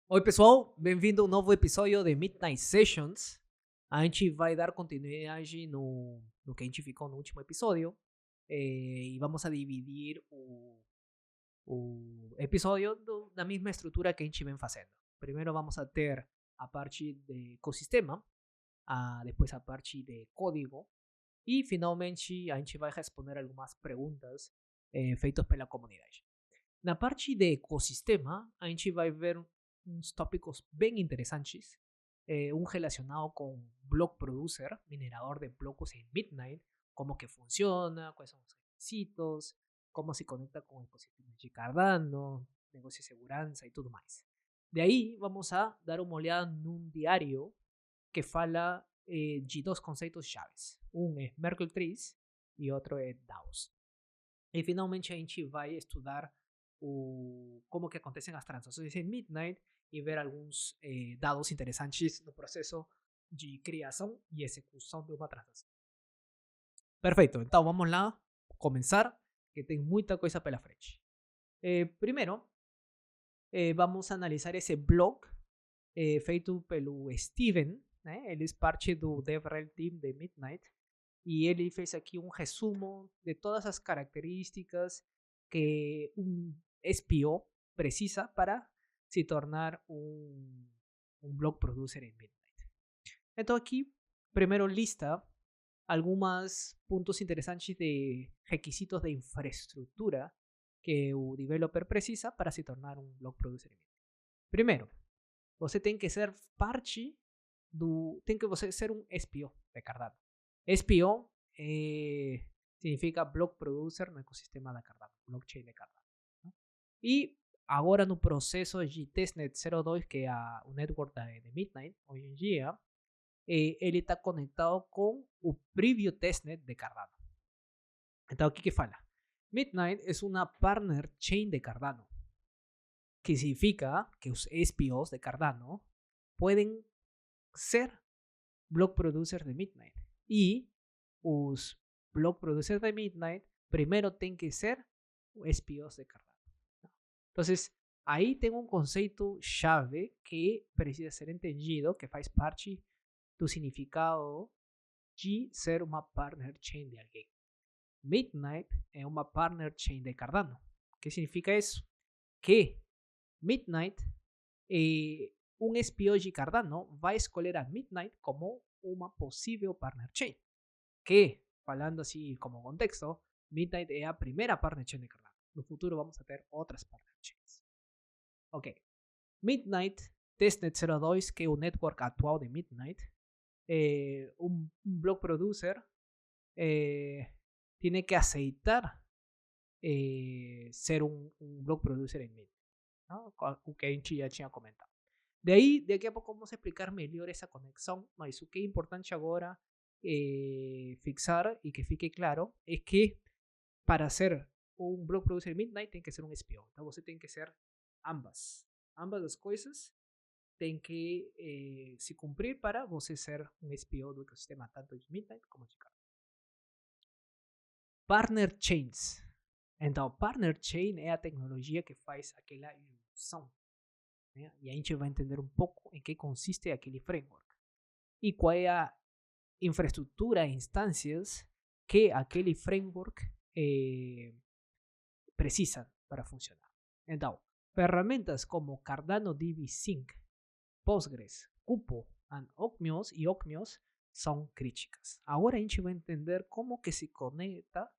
Oi, pessoal, bem-vindo a um novo episódio de Midnight Sessions. A gente vai dar continuidade no que a gente ficou no último episódio e vamos a dividir o episódio da mesma estrutura que a gente vem fazendo. Primeiro vamos a ter a parte de ecosistema, depois a parte de código e finalmente a gente vai responder algumas perguntas feitas pela comunidade. Na parte de ecosistema, a gente vai ver uns tópicos bem interessantes. Un relacionado con Block Producer, minerador de blocos en Midnight, cómo que funciona, cuáles son los requisitos, cómo se conecta con el ecosistema de Cardano, negocio de seguridad y todo más. De ahí vamos a dar uma olhada num diário que fala de dos conceitos chaves. Um é Merkle Trees e outro é DAOs. E finalmente a gente vai estudar como que acontecem as transações em Midnight e ver alguns dados interessantes no processo de criação e execução de uma transação. Perfeito, então vamos lá começar, que tem muita coisa pela frente. Primeiro, vamos analisar esse blog feito pelo Steven, né? Ele é parte do DevRel Team de Midnight, e ele fez aqui um resumo de todas as características que um SPO precisa para se tornar um block producer em Midnight. Então aqui, primeiro lista alguns pontos interessantes de requisitos de infraestrutura que o developer precisa para se tornar um block producer em Midnight. Primeiro, você tem que ser parte tem que você ser um SPO de Cardano. SPO significa Block Producer no ecossistema da Cardano, blockchain de Cardano. Né? E agora no processo de Testnet 02, que é o network de Midnight, hoje em dia, ele está conectado com o preview testnet de Cardano. Então, o que fala? Midnight é uma partner chain de Cardano, que significa que os SPOs de Cardano podem ser block producers de Midnight. E os block producers de Midnight primeiro tem que ser SPOs de Cardano. Entonces, aí tem um conceito chave que precisa ser entendido, que faz parte do significado de ser uma partner chain de alguém. Midnight é uma partner chain de Cardano. O que significa isso? Que Midnight um SPO de Cardano vai escolher a Midnight como uma possível partner chain. Que, falando assim como contexto, Midnight é a primeira partner chain de Cardano. No futuro vamos a ter outras partner chains. Ok. Midnight Testnet 02, que é o network atual de Midnight, un block producer tiene que aceitar ser un block producer en Midnight, ¿no? O que a gente já tinha comentado. Daqui a pouco vamos explicar melhor essa conexão, mas o que é importante agora fixar e que fique claro é que para ser um block producer Midnight tem que ser um SPO. Então você tem que ser ambas as coisas tem que se cumprir para você ser um SPO do ecossistema tanto de Midnight como de Cardano. Partner Chains. Então, Partner Chain é a tecnologia que faz aquela junção. Né? E a gente vai entender um pouco em que consiste aquele framework. E qual é a infraestrutura e instâncias que aquele framework precisa para funcionar. Então, ferramentas como Cardano DB Sync, Postgres, Cupo e Ocmios são críticas. Agora a gente vai entender como que se conecta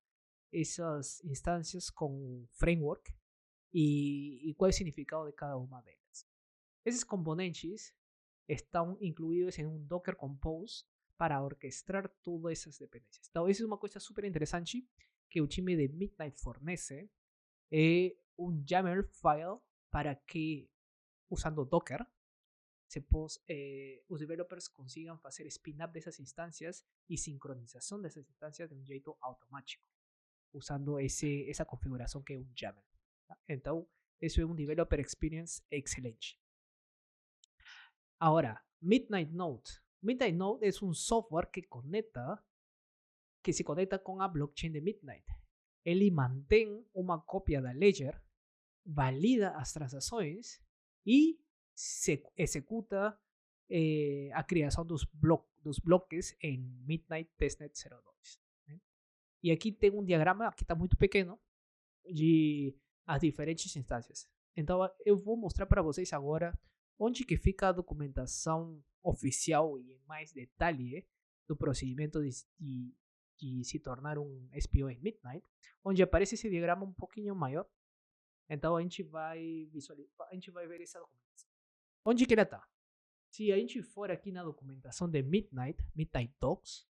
essas instâncias com o framework e qual é o significado de cada uma delas. Esses componentes estão incluídos em um Docker Compose para orquestrar todas essas dependências. Então, isso é uma coisa super interessante que o time de Midnight fornece. É um YAML file para que, usando Docker, os developers consigam fazer spin-up dessas instâncias e sincronização dessas instâncias de um jeito automático, usando essa configuração que é um YAML. Tá? Então, isso é um developer experience excelente. Agora, Midnight Node. Midnight Node é um software que se conecta com a blockchain de Midnight. Ele mantém uma cópia da ledger, valida as transações e se executa a criação dos bloques em Midnight Testnet 02. Né? E aqui tem um diagrama, aqui está muito pequeno, de as diferentes instâncias. Então eu vou mostrar para vocês agora onde que fica a documentação oficial e em mais detalhe do procedimento de se tornar um SPO em Midnight, onde aparece esse diagrama um pouquinho maior. Então a gente vai visualizar, a gente vai ver essa documentação. Onde que ela está? Se a gente for aqui na documentação de Midnight Docs,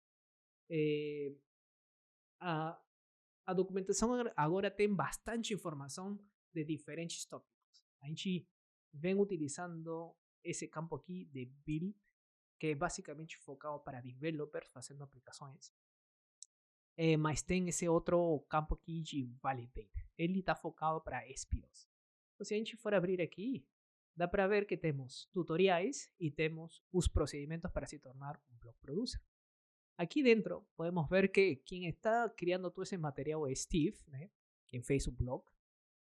a documentação agora tem bastante informação de diferentes tópicos. A gente vem utilizando esse campo aqui de build, que é basicamente focado para developers fazendo aplicações. Mas tem esse outro campo aqui de validate. Ele está focado para SPOs. Então, se a gente for abrir aqui, dá para ver que temos tutoriais e temos os procedimentos para se tornar um block producer. Aqui dentro podemos ver que quien está criando todo esse material é Steve, né? Quem fez o blog.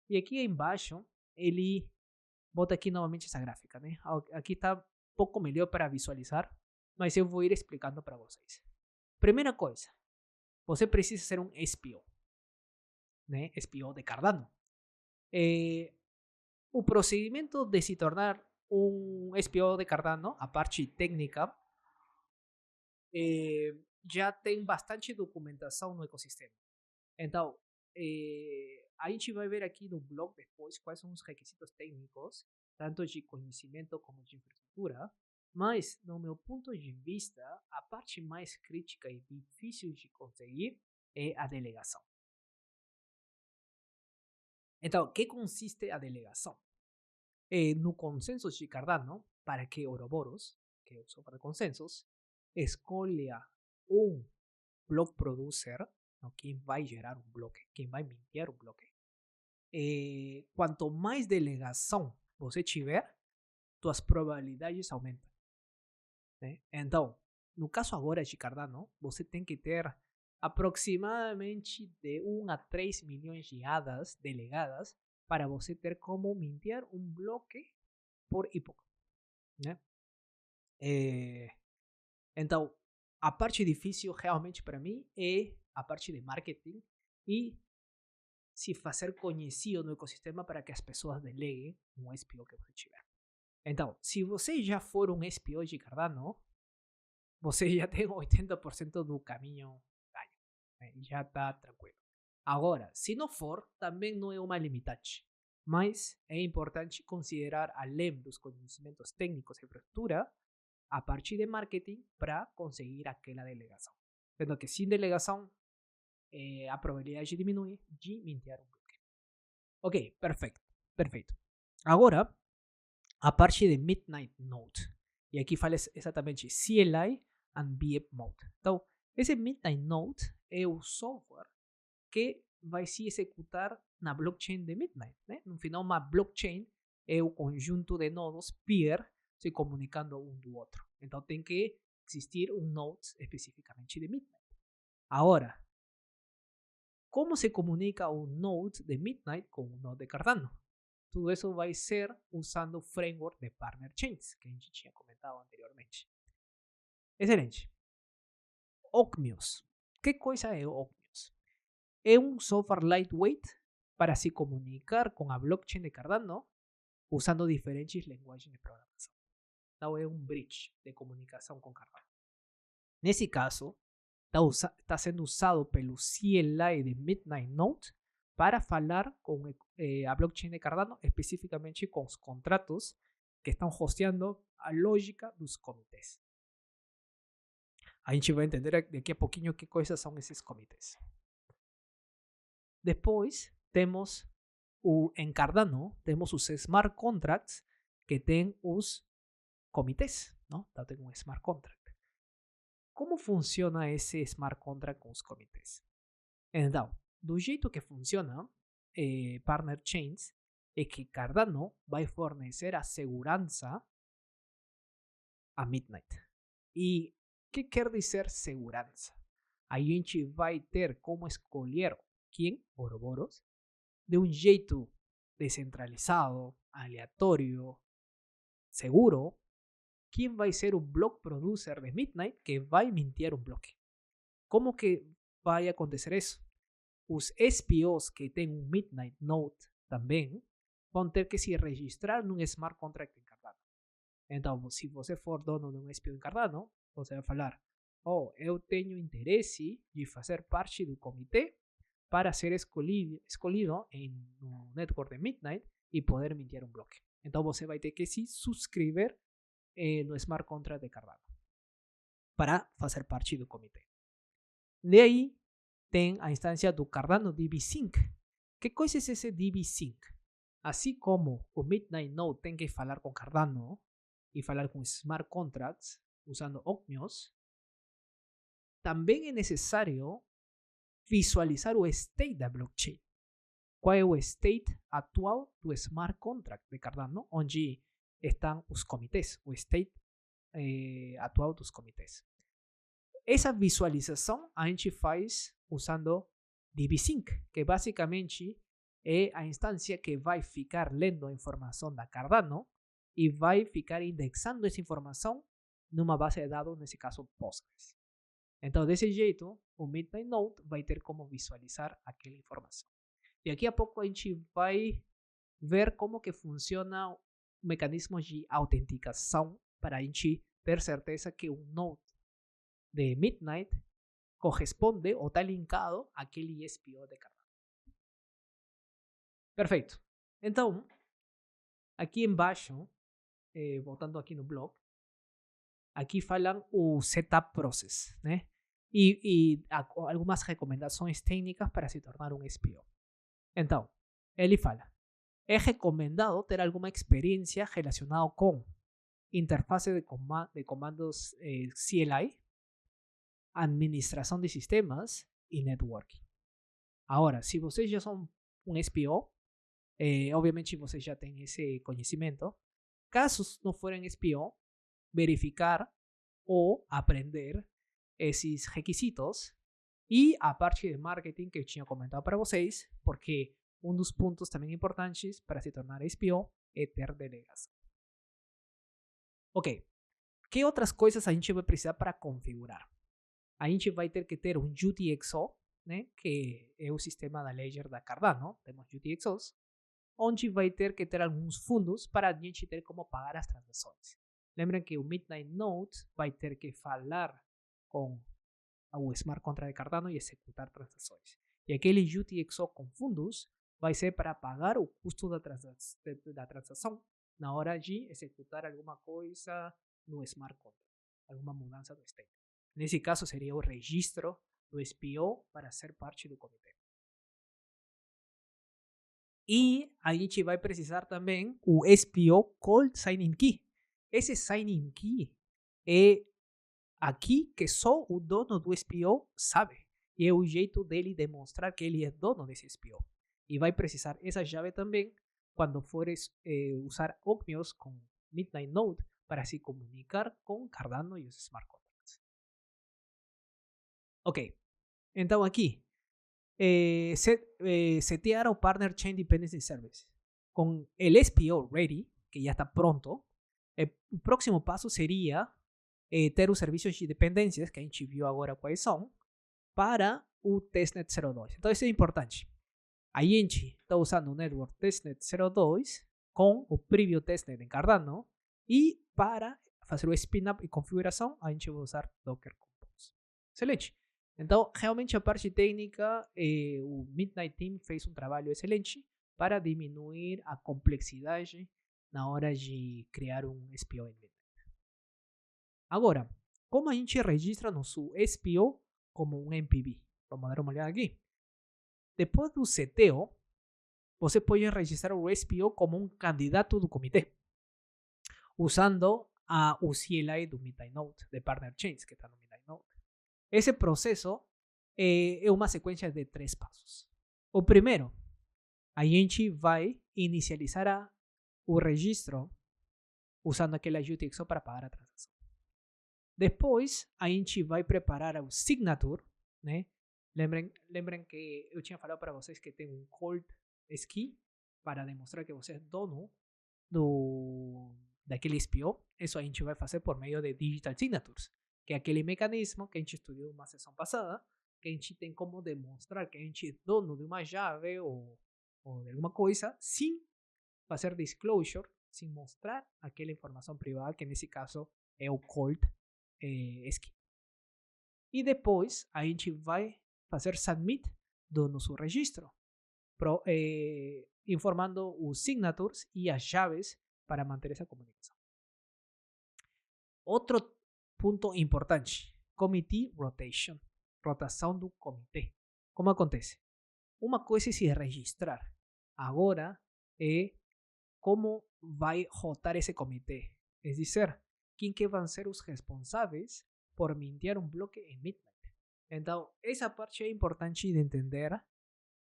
E aqui embaixo ele bota aqui novamente essa gráfica, né? Aqui está um pouco melhor para visualizar, mas eu vou ir explicando para vocês. Primeira coisa, você precisa ser um SPO, né? SPO de Cardano. O procedimento de se tornar um SPO de Cardano, a parte técnica, já tem bastante documentação no ecossistema. Então, a gente vai ver aqui no blog depois quais são os requisitos técnicos, tanto de conhecimento como de infraestrutura, mas, no meu ponto de vista, a parte mais crítica e difícil de conseguir é a delegação. Então, o que consiste a delegação? No consenso de Cardano, para que Ouroboros, que é o software de consensos, escolha um block producer, ¿no? Quem vai gerar um bloque, quem vai mintear um bloque. Quanto mais delegação você tiver, suas probabilidades aumentam. Né? Então, no caso agora de Cardano, você tem que ter aproximadamente de 1 a 3 milhões de hadas delegadas para você ter como mintear um bloque por época. Né? Então, a parte difícil realmente para mim é a parte de marketing e se fazer conhecido no ecossistema para que as pessoas deleguem um SPO que você tiver. Então, se você já for um SPO de Cardano, você já tem 80% do caminho ganho. Né? Já está tranquilo. Agora, se não for, também não é uma limitante. Mas é importante considerar, além dos conhecimentos técnicos e infraestrutura, a parte de marketing para conseguir aquela delegação. Sendo que sem delegação, a probabilidade diminui de mintear um bloque. Ok, perfeito. Agora, a parte de Midnight Node. E aqui fala exatamente CLI and BEP Mode. Então, esse Midnight Node é o software que vai se executar na blockchain de Midnight. Né? No final, uma blockchain é o conjunto de nodos peer se comunicando um do outro. Então, tem que existir um node especificamente de Midnight. Agora, como se comunica um node de Midnight com um node de Cardano? Tudo isso vai ser usando o framework de Partner Chains, que a gente tinha comentado anteriormente. Excelente. Ocmios. Que coisa é o Ocmios? É um software lightweight para se comunicar com a blockchain de Cardano usando diferentes linguagens de programação. Então é um bridge de comunicação com Cardano. Nesse caso, está sendo usado pelo CLI de Midnight Node para falar com a blockchain de Cardano, especificamente com os contratos que estão hosteando a lógica dos comitês. A gente vai entender daqui a pouquinho que coisas são esses comitês. Depois, temos em Cardano, temos os smart contracts que tem os comitês. Não? Então, tem um smart contract. Como funciona esse smart contract com os comitês? Então, do jeito que funciona Partner Chains é que Cardano vai fornecer a segurança a Midnight. E o que quer dizer segurança? Aí a gente vai ter como escolher quem, Ouroboros, de um jeito descentralizado, aleatório, seguro quem vai ser o block producer de Midnight que vai mintear um bloque. Como que vai acontecer isso? Os SPOs que têm um Midnight Node também vão ter que se registrar num smart contract em Cardano. Então, se você for dono de um SPO em Cardano, você vai falar: eu tenho interesse de fazer parte do comitê para ser escolhido no network de Midnight e poder mintear um bloque. Então, você vai ter que se subscrever no smart contract de Cardano para fazer parte do comitê. De aí tem a instância do Cardano DB-Sync. Que coisa é esse DB-Sync? Assim como o Midnight Node tem que falar com Cardano e falar com smart contracts usando Ocmios, também é necessário visualizar o state da blockchain. Qual é o state atual do smart contract de Cardano, onde estão os comitês, o state atual dos comitês. Essa visualização a gente faz usando DB-Sync, que basicamente é a instância que vai ficar lendo a informação da Cardano e vai ficar indexando essa informação numa base de dados, nesse caso Postgres. Então, desse jeito, o Midnight Node vai ter como visualizar aquela informação. E aqui a pouco a gente vai ver como que funciona mecanismos de autenticação para a gente ter certeza que um node de Midnight corresponde ou está linkado àquele SPO de Cardano. Perfeito. Então, aqui embaixo, voltando aqui no blog, aqui falam o setup process, né? E algumas recomendações técnicas para se tornar um SPO. Então, ele fala: é recomendado ter alguma experiência relacionada com interface de comandos CLI, administração de sistemas e networking. Agora, se vocês já são um SPO, obviamente vocês já têm esse conhecimento. Caso não forem SPO, verificar ou aprender esses requisitos e a parte de marketing que eu tinha comentado para vocês, porque um dos pontos também importantes para se tornar SPO é ter delegação. Ok, que outras coisas a gente vai precisar para configurar? A gente vai ter que ter um UTXO, né, que é o sistema da Ledger da Cardano, temos UTXOs, onde vai ter que ter alguns fundos para a gente ter como pagar as transações. Lembrem que o Midnight Node vai ter que falar com o smart contract de Cardano e executar transações. E aquele UTXO com fundos vai ser para pagar o custo da transação na hora de executar alguma coisa no smart contract, alguma mudança do state. Nesse caso seria o registro do SPO para ser parte do comitê. E a gente vai precisar também o SPO Cold Signing Key. Esse Signing Key é aqui que só o dono do SPO sabe. E é o jeito dele demonstrar que ele é dono desse SPO. E vai precisar essa chave também quando fores usar Ocmios com Midnight Node para se comunicar com Cardano e os smart contracts. Ok, então aqui setear o Partner Chain Dependency Service. Com el SPO ready, que ya está pronto, el próximo paso seria ter os serviços de dependências, que a gente viu agora quais são, para o Testnet 02. Então isso é importante. A gente está usando o Network Testnet 02 com o Preview Testnet em Cardano e para fazer o spin-up e configuração, a gente vai usar Docker Compose. Excelente. Então, realmente a parte técnica, o Midnight Team fez um trabalho excelente para diminuir a complexidade na hora de criar um SPO em Midnight. Agora, como a gente registra nosso SPO como um MPB? Vamos dar uma olhada aqui. Depois do seteo, você pode registrar o SPO como um candidato do comitê, usando o CLI do Midnight Node, de Partner Chains, que está no Midnight Node. Esse processo é uma sequência de 3 passos. O primeiro, a gente vai inicializar o registro usando aquela UTXO para pagar a transação. Depois, a gente vai preparar o signature, né? Lembrem que eu tinha falado para vocês que tem um cold key para demonstrar que você é dono daquele SPO, isso a gente vai fazer por meio de Digital Signatures, que é aquele mecanismo que a gente estudou numa sessão passada, que a gente tem como demonstrar que a gente é dono de uma chave ou de alguma coisa, sem fazer disclosure, sem mostrar aquela informação privada, que nesse caso é o cold scheme. E depois a gente vai fazer submit do nosso registro, informando os signatures e as chaves para manter essa comunicação. Outro ponto importante, committee rotation, rotação do comitê. Como acontece? Uma coisa é se registrar. Agora é como vai rotar esse comitê. É dizer, quem que vão ser os responsáveis por mintar um bloco em Midnight. Então, essa parte é importante de entender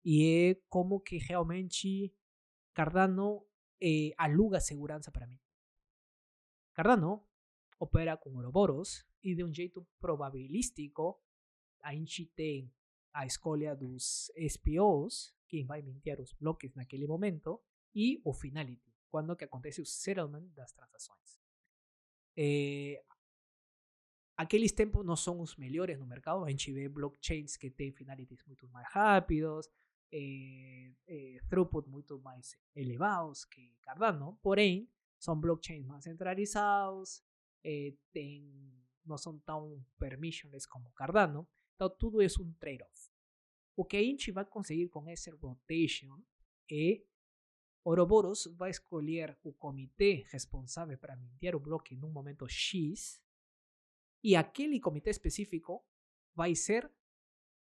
e é como que realmente Cardano aluga segurança para mim. Cardano opera com Ouroboros e de um jeito probabilístico a gente tem a escolha dos SPOs, quem vai mintar os bloques naquele momento, e o finality, quando que acontece o settlement das transações. Aqueles tempos não são os melhores no mercado, a gente vê blockchains que têm finalities muito mais rápidos, throughput muito mais elevados que Cardano, porém, são blockchains mais centralizados, não são tão permissionless como Cardano, então tudo é um trade-off. O que a gente vai conseguir com esse rotation é Ouroboros vai escolher o comitê responsável para mintar o bloco em um momento X e aquele comitê específico vai ser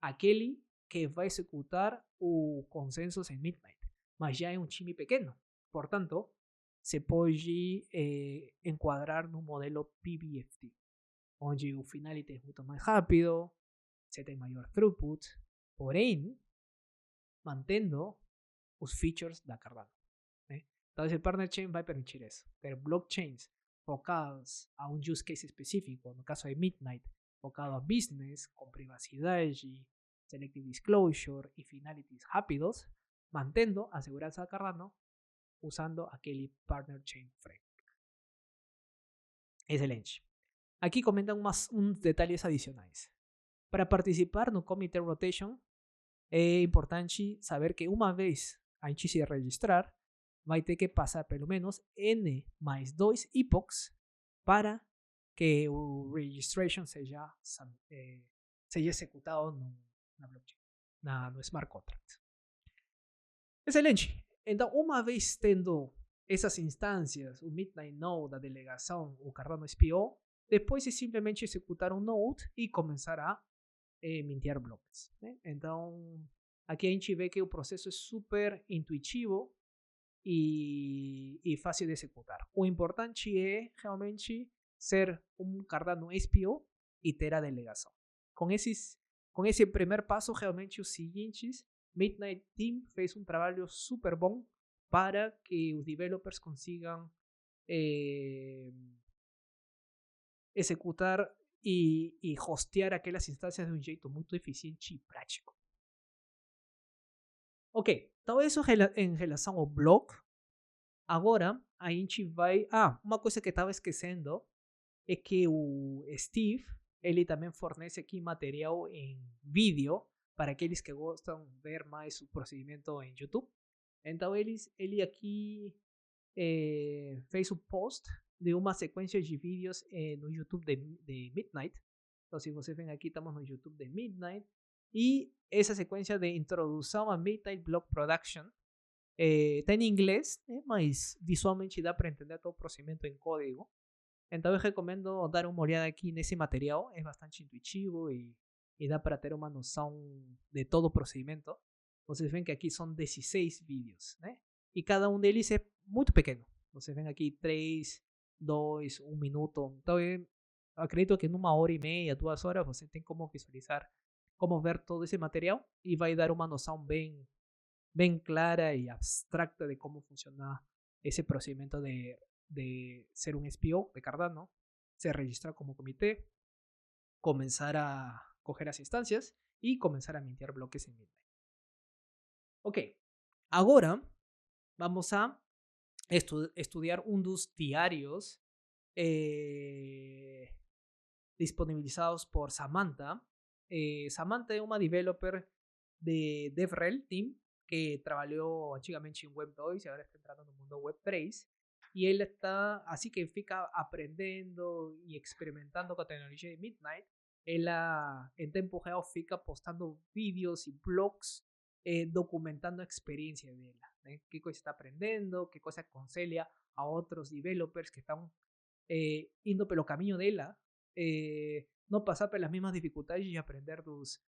aquele que vai executar o consenso em Midnight, mas já é um time pequeno, portanto, se pode enquadrar no modelo PBFT, onde o finality é muito mais rápido, você tem maior throughput, porém, mantendo os features da Cardano. Né? Então, esse partner chain vai permitir isso, ter blockchains focados a um use case específico, no caso de Midnight, focado a business, com privacidade, selective disclosure e finalities rápidos, mantendo a segurança da Cardano usando aquele partner chain framework. Excelente. Aqui comentan uns detalhes adicionais. Para participar no Committee Rotation, é importante saber que uma vez a gente se registrar, vai ter que passar pelo menos N mais 2 epochs para que o registration seja executado na blockchain, no smart contract. Excelente. Então, uma vez tendo essas instâncias, o Midnight Node, a delegação, o Cardano SPO, depois é simplesmente executar um node e começar a mintar blocos. Né? Então, aqui a gente vê que o processo é super intuitivo e fácil de executar. O importante é realmente ser um Cardano SPO e ter a delegação. Com esse primeiro passo, realmente os seguintes, Midnight Team fez um trabalho super bom para que os developers consigam executar e hostear aquelas instâncias de um jeito muito eficiente e prático. Ok, então isso em relação ao bloco. Agora a gente vai... uma coisa que estava esquecendo é que o Steve, ele também fornece aqui material em vídeo para aqueles que gostam de ver mais o procedimento em YouTube. Então ele aqui fez um post de uma sequência de vídeos no YouTube de Midnight. Então, se vocês vêm aqui, estamos no YouTube de Midnight. E essa sequência de introdução a Midnight Block Production está em inglês, mas visualmente dá para entender todo o procedimento em código. Então, eu recomendo dar uma olhada aqui nesse material. É bastante intuitivo e dá para ter uma noção de todo o procedimento. Vocês veem que aqui são 16 vídeos, né? E cada um deles é muito pequeno. Vocês veem aqui 3, 2, 1 minuto. Então, eu acredito que em 1h30, 2 horas, você tem como visualizar, como ver todo esse material e vai dar uma noção bem clara e abstracta de como funciona esse procedimento de ser um SPO de Cardano, se registrar como comitê, comenzar a coger as instancias y comenzar a mintar bloques en Midnight. Ok, agora vamos a estudar um dos diários eh, disponibilizados por Samantha. Samantha es una developer de DevRel Team que trabajó antigamente en Web 2 y ahora está entrando en el mundo Web 3. Y él está, así que fica aprendiendo y experimentando con la tecnología de Midnight. Él en tiempo real fica postando vídeos y blogs documentando experiencia de él. Qué cosa está aprendiendo, qué cosa aconseja a otros developers que están indo pelo camino de ella, no pasar por las mismas dificultades y aprender tus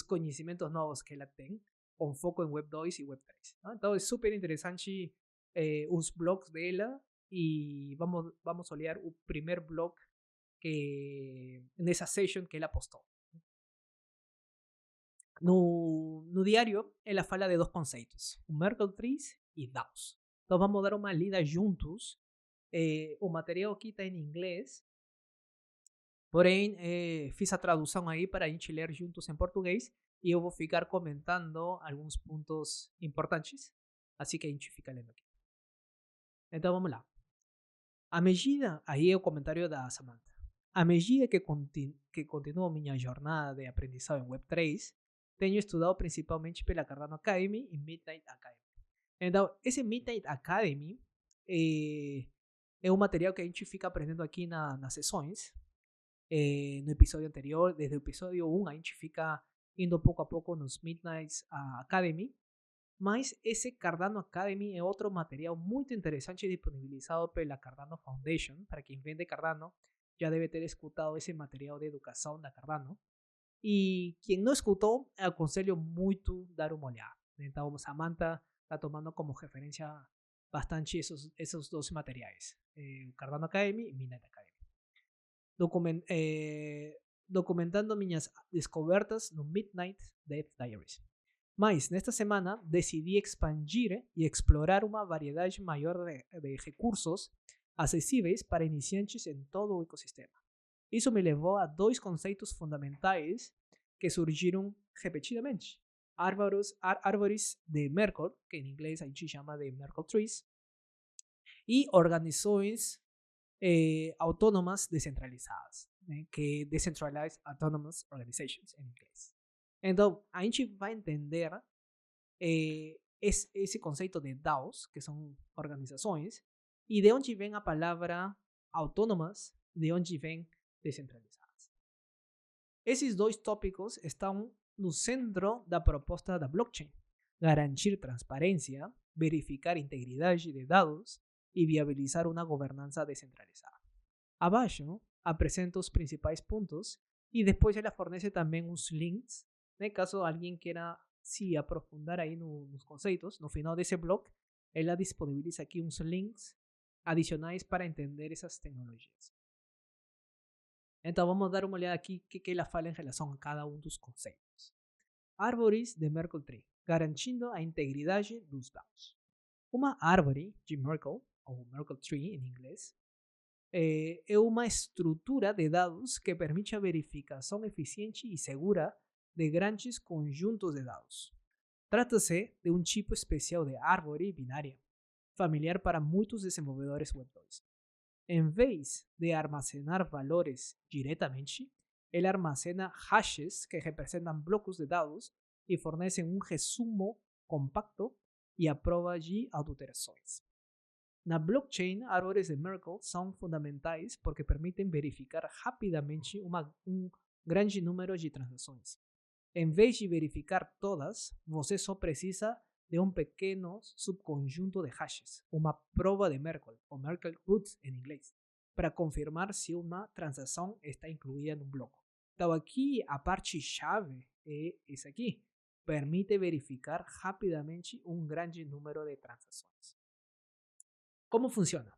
conocimientos nuevos que ella tiene, con foco en Web 2 y Web 3. ¿no? Entonces, súper interesante los blogs de ella y vamos a leer el primer blog que en esa session que ella postó. No diario, ela fala de dos conceitos, o Merkle Trees e DAOs. Então vamos dar uma lida juntos. O material aqui está em inglês, porém fiz a tradução aí para a gente ler juntos em português e eu vou ficar comentando alguns pontos importantes, assim que a gente fica lendo aqui. Então vamos lá. A medida, aí é o comentário da Samantha. A medida que continuo minha jornada de aprendizado em Web3, tenho estudado principalmente pela Cardano Academy e Midnight Academy. Então, esse Midnight Academy é um material que a gente fica aprendendo aqui nas sessões. No episódio anterior, desde o episódio 1, a gente fica indo pouco a pouco nos Midnight Academy. Mas esse Cardano Academy é outro material muito interessante disponibilizado pela Cardano Foundation. Para quem vende Cardano, já deve ter escutado esse material de educação da Cardano. E quem não escutou, aconselho muito dar uma olhada. Então, Samantha está tomando como referência bastante esses dois materiais, o Cardano Academy e Midnight Academy. Documentando minhas descobertas no Midnight Dev Diaries. Mas, nesta semana, decidi expandir e explorar uma variedade maior de recursos acessíveis para iniciantes em todo o ecossistema. Isso me levou a dois conceitos fundamentais que surgiram repetidamente. Árvores de Merkle, que em inglês a gente chama de Merkle Trees, e organizações autônomas descentralizadas, né, que Decentralized Autonomous Organizations em inglês. Então, a gente vai entender esse conceito de DAOs, que são organizações, e de onde vem a palavra autônomas, de onde vem descentralizadas. Esses dois tópicos estão no centro da proposta da blockchain: garantir transparência, verificar integridade de dados e viabilizar uma governança descentralizada. Abaixo, apresento os principais pontos e depois ela fornece também uns links, né, caso alguém queira se aprofundar aí nos conceitos. No final desse blog, ela disponibiliza aqui uns links adicionais para entender essas tecnologias. Então, vamos dar uma olhada aqui que ela fala em relação a cada um dos conceitos. Árvores de Merkle Tree, garantindo a integridade dos dados. Uma árvore de Merkle, ou Merkle Tree em inglês, é uma estrutura de dados que permite a verificação eficiente e segura de grandes conjuntos de dados. Trata-se de um tipo especial de árvore binária, familiar para muitos desenvolvedores Web 2. Em vez de armazenar valores diretamente, ele armazena hashes que representam blocos de dados e fornecem um resumo compacto e a prova de adulterações. Na blockchain, árvores de Merkle são fundamentais porque permitem verificar rapidamente um grande número de transações. Em vez de verificar todas, você só precisa de um pequeno subconjunto de hashes, uma prova de Merkle, ou Merkle roots em inglês, para confirmar se uma transação está incluída no bloco. Então aqui a parte chave é essa aqui, permite verificar rapidamente um grande número de transações. Como funciona?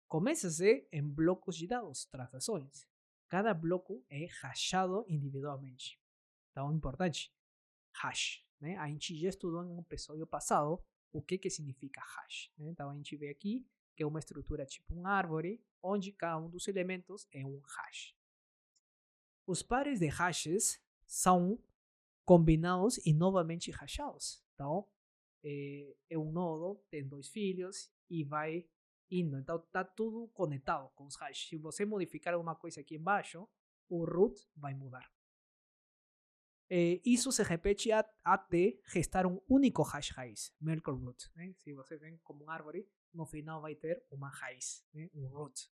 Começa-se em blocos de dados, transações. Cada bloco é hashado individualmente. Então, importante, hash. Né? A gente já estudou em um episódio passado o que significa hash. Né? Então, a gente vê aqui que é uma estrutura tipo uma árvore, onde cada um dos elementos é um hash. Os pares de hashes são combinados e novamente hashados. Então, um nodo tem dois filhos e vai indo. Então está tudo conectado com os hashes. Se você modificar alguma coisa aqui embaixo, o root vai mudar. Isso se repete até restar um único hash raiz, Merkle root. Né? Se você vê como árvore, no final vai ter uma raiz, né? Um root.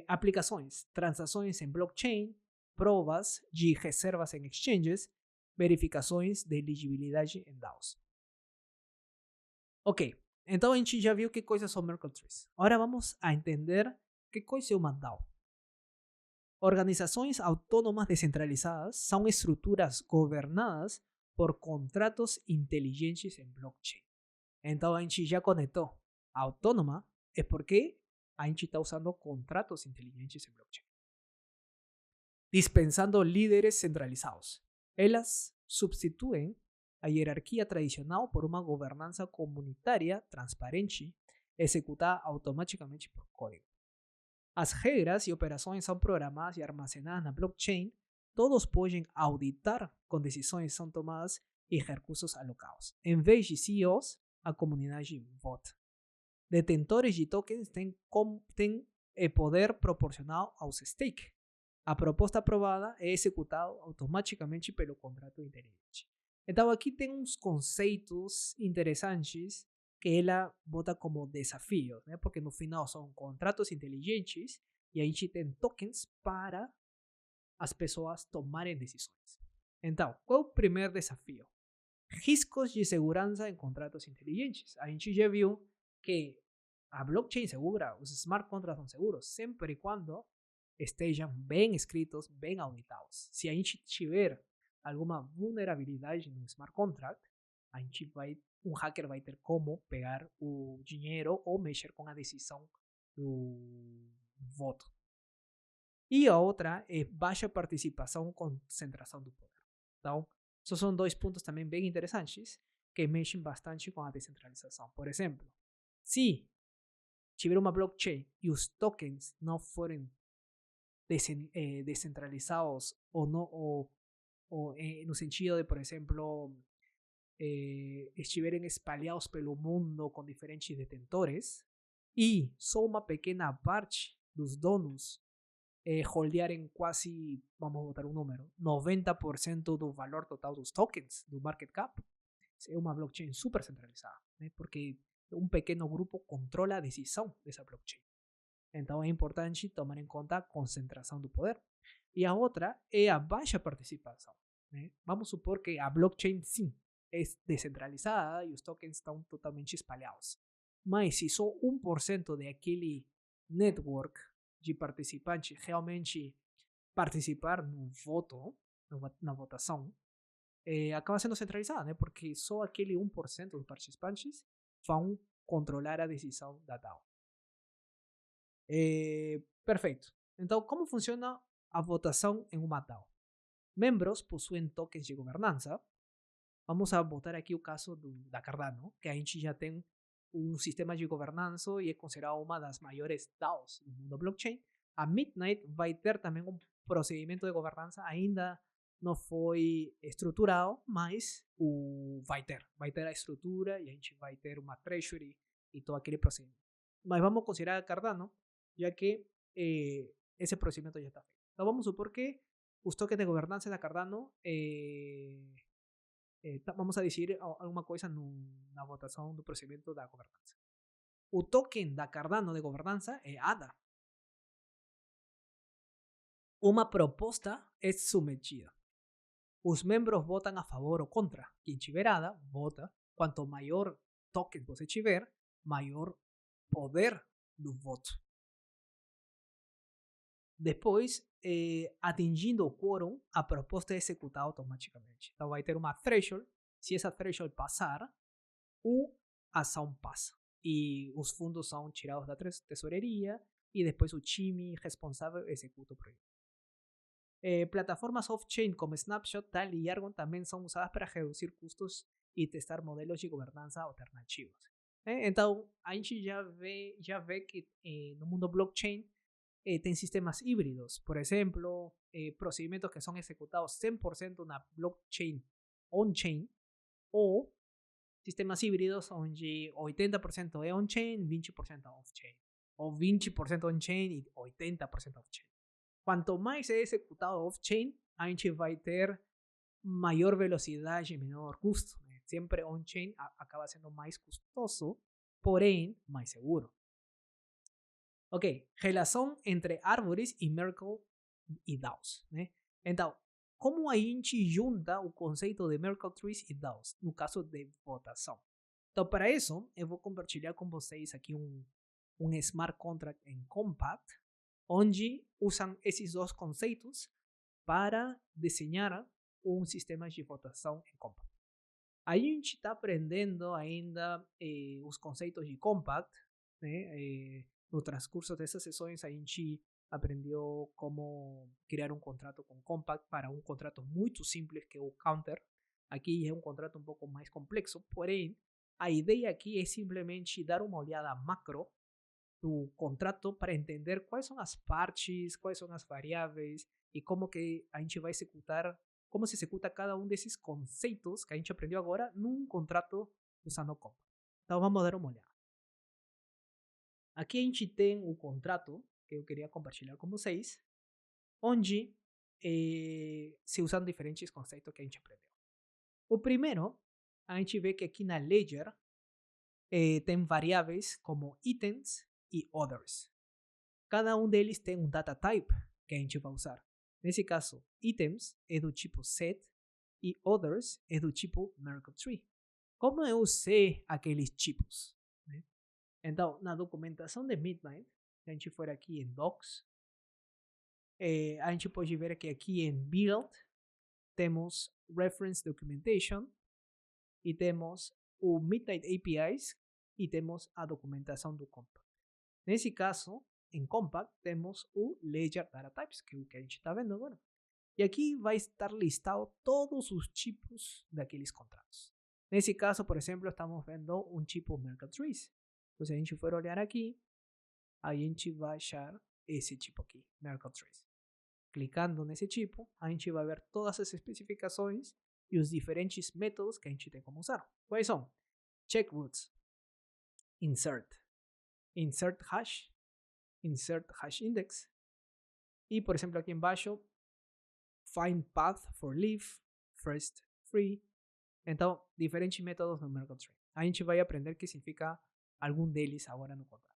Aplicações, transações em blockchain, provas de reservas em exchanges, verificações de elegibilidade em DAOs. Ok, então a gente já viu que coisas são Merkle trees. Agora vamos a entender que coisa é uma DAO. Organizações autônomas descentralizadas são estruturas governadas por contratos inteligentes em blockchain. Então a gente já conectou. Autônoma é porque a gente está usando contratos inteligentes em blockchain. Dispensando líderes centralizados. Elas substituem a jerarquia tradicional por uma governança comunitária transparente, executada automaticamente por código. As regras e operações são programadas e armazenadas na blockchain. Todos podem auditar quando decisões são tomadas e recursos alocados. Em vez de CEOs, a comunidade vota. Detentores de tokens têm poder proporcional aos stake. A proposta aprovada é executada automaticamente pelo contrato inteligente. Então aqui tem uns conceitos interessantes que ela bota como desafios, né? Porque no final são contratos inteligentes e a gente tem tokens para as pessoas tomarem decisões. Então, qual é o primeiro desafio? Riscos de segurança em contratos inteligentes. A gente já viu que a blockchain segura, os smart contracts são seguros, sempre e quando estejam bem escritos, bem auditados. Se a gente tiver alguma vulnerabilidade no smart contract, um hacker vai ter como pegar o dinheiro ou mexer com a decisão do voto. E a outra é baixa participação, concentração do poder. Então, esses são dois pontos também bem interessantes que mexem bastante com a descentralização. Por exemplo, se tiver uma blockchain e os tokens não forem descentralizados ou no sentido de, por exemplo, estiverem espalhados pelo mundo com diferentes detentores e só uma pequena parte dos donos holdearem quase, vamos botar um número, 90% do valor total dos tokens, do market cap, é uma blockchain super centralizada, né? Porque um pequeno grupo controla a decisão dessa blockchain. Então é importante tomar em conta a concentração do poder. E a outra é a baixa participação. Né? Vamos supor que a blockchain, sim, é descentralizada e os tokens estão totalmente espalhados. Mas se só 1% daquele network de participantes realmente participar no voto, na votação, acaba sendo centralizada, né? Porque só aquele 1% dos participantes vão controlar a decisão da DAO. Perfeito. Então, como funciona a votação em uma DAO? Membros possuem tokens de governança. Vamos a botar aqui o caso da Cardano, que a gente já tem um sistema de governança e é considerado uma das maiores DAOs do mundo blockchain. A Midnight vai ter também um procedimento de governança, ainda não foi estruturado, mas vai ter a estrutura e a gente vai ter uma treasury e todo aquele procedimento. Mas vamos considerar a Cardano, ya que ese procedimiento ya está feito. Então vamos supor que os tokens de governança da Cardano, vamos a decidir alguma coisa na votação do procedimento da governança. O token da Cardano de governança é ADA. Uma proposta é submetida. Os membros votam a favor ou contra. Quem tiver ADA, vota. Quanto maior token você tiver, maior poder do voto. Depois, atingindo o quórum, a proposta é executada automaticamente. Então vai ter uma threshold. Se essa threshold passar, a ação passa. E os fundos são tirados da tesouraria e depois o time responsável executa o projeto. Plataformas off-chain como Snapshot, Tal e Argon também são usadas para reduzir custos e testar modelos de governança alternativos. Então, a gente já vê que no mundo blockchain tem sistemas híbridos. Por exemplo, procedimentos que são executados 100% na blockchain on-chain ou sistemas híbridos onde 80% é on-chain, 20% off-chain. Ou 20% on-chain e 80% off-chain. Quanto mais é executado off-chain, a gente vai ter maior velocidade e menor custo. Né? Sempre on-chain acaba sendo mais custoso, porém mais seguro. Ok, relação entre árvores e Merkle e DAOs. Né? Então, como a gente junta o conceito de Merkle Trees e DAOs, no caso de votação? Então, para isso, eu vou compartilhar com vocês aqui um smart contract em Compact, onde usam esses dois conceitos para desenhar um sistema de votação em Compact. Aí a gente está aprendendo ainda os conceitos de Compact, né? No transcurso dessas sessões a gente aprendeu como criar um contrato com Compact para um contrato muito simples que é o Counter. Aqui é um contrato um pouco mais complexo, porém a ideia aqui é simplesmente dar uma olhada macro do contrato para entender quais são as partes, quais são as variáveis e como que a gente vai executar, como se executa cada um desses conceitos que a gente aprendeu agora num contrato usando Compact. Então vamos dar uma olhada. Aqui a gente tem o contrato que eu queria compartilhar com vocês, onde se usam diferentes conceitos que a gente aprendeu. O primeiro, a gente vê que aqui na Ledger tem variáveis como itens e others. Cada um deles tem um data type que a gente vai usar. Nesse caso, itens é do tipo set e others é do tipo Merkle Tree. Como eu sei aqueles tipos? Né? Então, na documentação de Midnight, se a gente for aqui em Docs, a gente pode ver que aqui em Build temos Reference Documentation e temos o Midnight APIs e temos a documentação do Compact. Nesse caso, em Compact, temos o Ledger Data Types, que é o que a gente está vendo agora. E aqui vai estar listado todos os tipos daqueles contratos. Nesse caso, por exemplo, estamos vendo um tipo Merkle Trees. Então, se a gente for olhar aqui, a gente vai achar esse tipo aqui, Merkle Trees. Clicando nesse tipo, a gente vai ver todas as especificações e os diferentes métodos que a gente tem como usar. Quais são? Check roots, insert hash, insert hash index e, por exemplo, aqui embaixo, find path for leaf, first free. Então, diferentes métodos no Merkle Tree. A gente vai aprender que significa algum deles agora no contrato.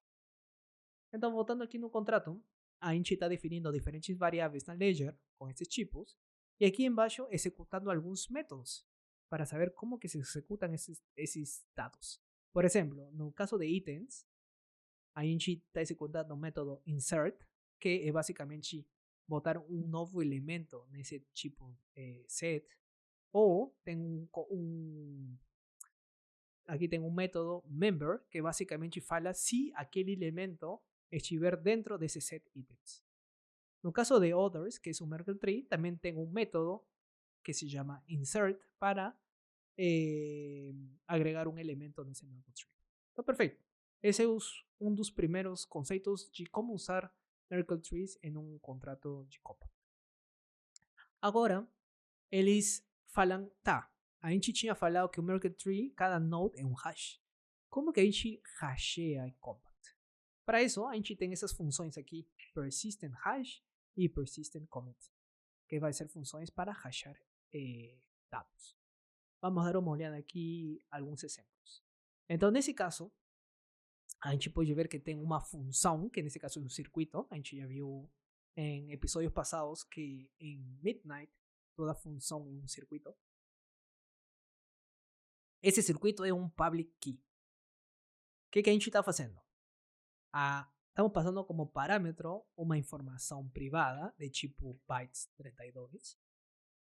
Então, voltando aqui no contrato, a gente está definindo diferentes variáveis na Ledger com esses tipos e aqui embaixo executando alguns métodos para saber como que se executam esses dados. Por exemplo, no caso de itens, a gente está executando o método insert, que é basicamente botar um novo elemento nesse tipo set, ou tem aqui tem um método member, que basicamente fala se aquele elemento estiver dentro desse set itens. No caso de others, que es un Merkle Tree, también tengo un método que se llama insert para agregar un elemento nesse Merkle Tree. Então, perfeito. Esse é um dos primeiros conceitos de como usar Merkle Trees em um contrato de Compact. Agora, eles falam, tá, a gente tinha falado que o Merkle Tree, cada node é um hash. Como que a gente hasheia em Compact? Para isso, a gente tem essas funções aqui, persistent hash e persistent commit, que vai ser funções para hashar dados. Vamos dar uma olhada aqui alguns exemplos. Então, nesse caso, a gente pode ver que tem uma função, que nesse caso é um circuito. A gente já viu em episódios passados que em Midnight toda função é um circuito. Esse circuito é um public key. O que a gente está fazendo? Estamos passando como parâmetro uma informação privada de tipo bytes 32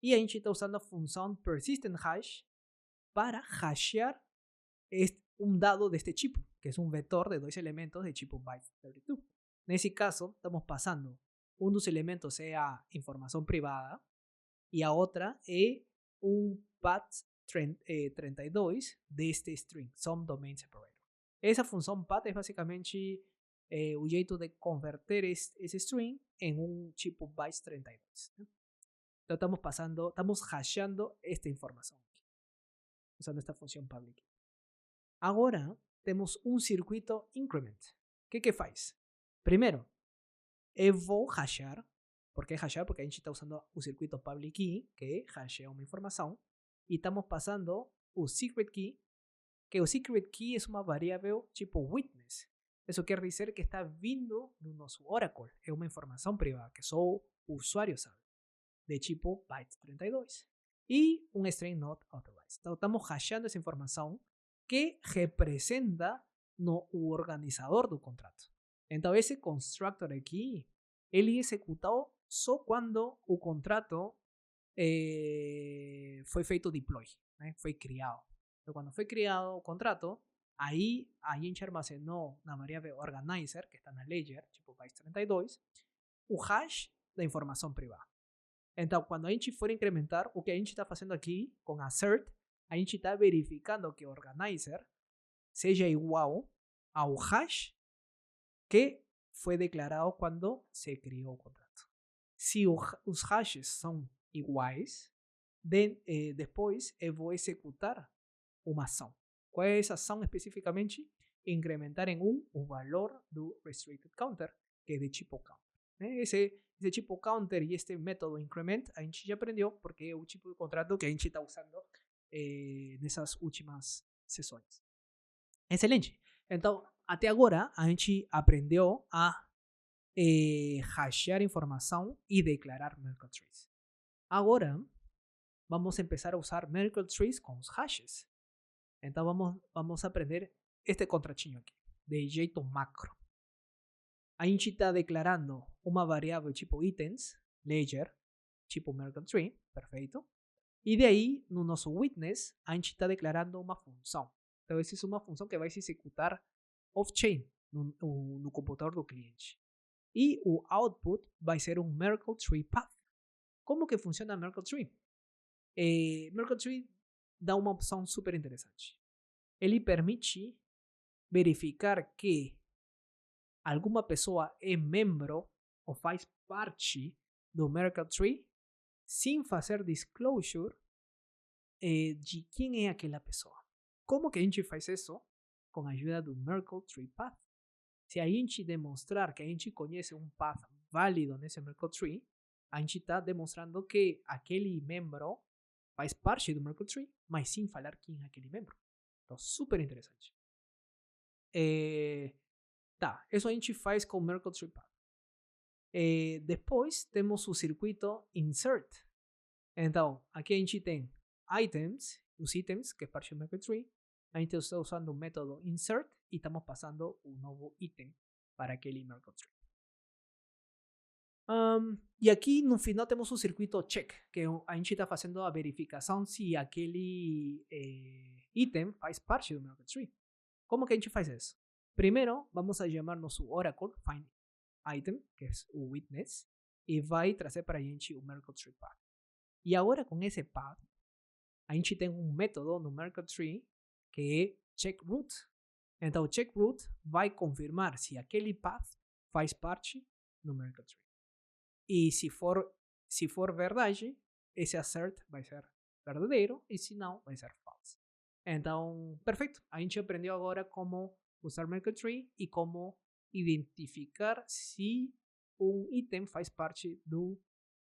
e a gente está usando a função persistent hash para hashear um dado deste tipo, que é um vetor de 2 elementos de tipo bytes 32. Nesse caso, estamos passando um dos elementos é a informação privada e a outra é um path 32 deste string, some domain separator. Essa função path é basicamente o jeito de converter esse string em um tipo bytes 32. ¿No? Entonces estamos hasheando esta información aquí, usando esta función public. Agora temos um circuito increment. O que faz? Primeiro, eu vou hashar. Por que hashar? Porque a gente está usando o circuito public key, que hashea uma informação, e estamos passando o secret key, que o secret key é uma variável tipo witness. Isso quer dizer que está vindo do nosso Oracle. É uma informação privada que só o usuário sabe, de tipo byte32. E um string not authorized. Então, estamos hasheando essa informação que representa no organizador do contrato. Então, esse constructor aqui, ele é executado só quando o contrato foi feito deploy, né? Foi criado. Então, quando foi criado o contrato, aí a gente armazenou na variável organizer, que está na ledger, tipo byte32, o hash da informação privada. Então, quando a gente for incrementar, o que a gente está fazendo aqui com assert, a gente está verificando que o organizer seja igual ao hash que foi declarado quando se criou o contrato. Se os hashes são iguais, depois eu vou executar uma ação. Qual é essa ação especificamente? Incrementar em 1 o valor do restricted counter, que é de tipo count. Esse tipo counter e este método increment a gente já aprendeu porque é o tipo de contrato que a gente está usando nessas últimas sessões. Excelente. Então, até agora a gente aprendeu a hashear informação e declarar Merkle trees. Agora vamos a empezar a usar Merkle trees com os hashes. Então vamos a aprender este contratinho aqui, de jeito macro. A gente está declarando uma variável tipo items, ledger, tipo Merkle tree, perfeito. E de aí, no nosso witness, a gente está declarando uma função. Então, essa é uma função que vai se executar off-chain no computador do cliente. E o output vai ser um Merkle tree path. Como que funciona Merkle tree? Merkle tree dá uma opção super interessante. Ele permite verificar que alguma pessoa é membro ou faz parte do Merkle tree sem fazer disclosure de quem é aquela pessoa. Como que a gente faz isso? Com a ajuda do Merkle tree path. Se a gente demonstrar que a gente conhece um path válido nesse Merkle tree, a gente está demonstrando que aquele membro faz parte do Merkle tree, mas sem falar quem é aquele membro. Então, super interessante. Isso a gente faz com o Merkle tree path. Depois temos o circuito insert. Então, aqui a gente tem items, os itens, que é parte do Merkle tree. A gente está usando o método insert e estamos passando um novo item para aquele Merkle tree. E aqui no final temos o circuito check, que a gente está fazendo a verificação se aquele item faz parte do Merkle tree. Como que a gente faz isso? Primeiro, vamos a chamar nosso Oracle find item, que é o witness, e vai trazer para a gente o Merkle tree path. E agora com esse path, a gente tem um método no Merkle tree que é check root. Então, o check root vai confirmar se aquele path faz parte do Merkle tree. E se for verdade, esse assert vai ser verdadeiro e se não, vai ser false. Então, perfeito. A gente aprendeu agora como usar Merkle tree e como identificar se um item faz parte do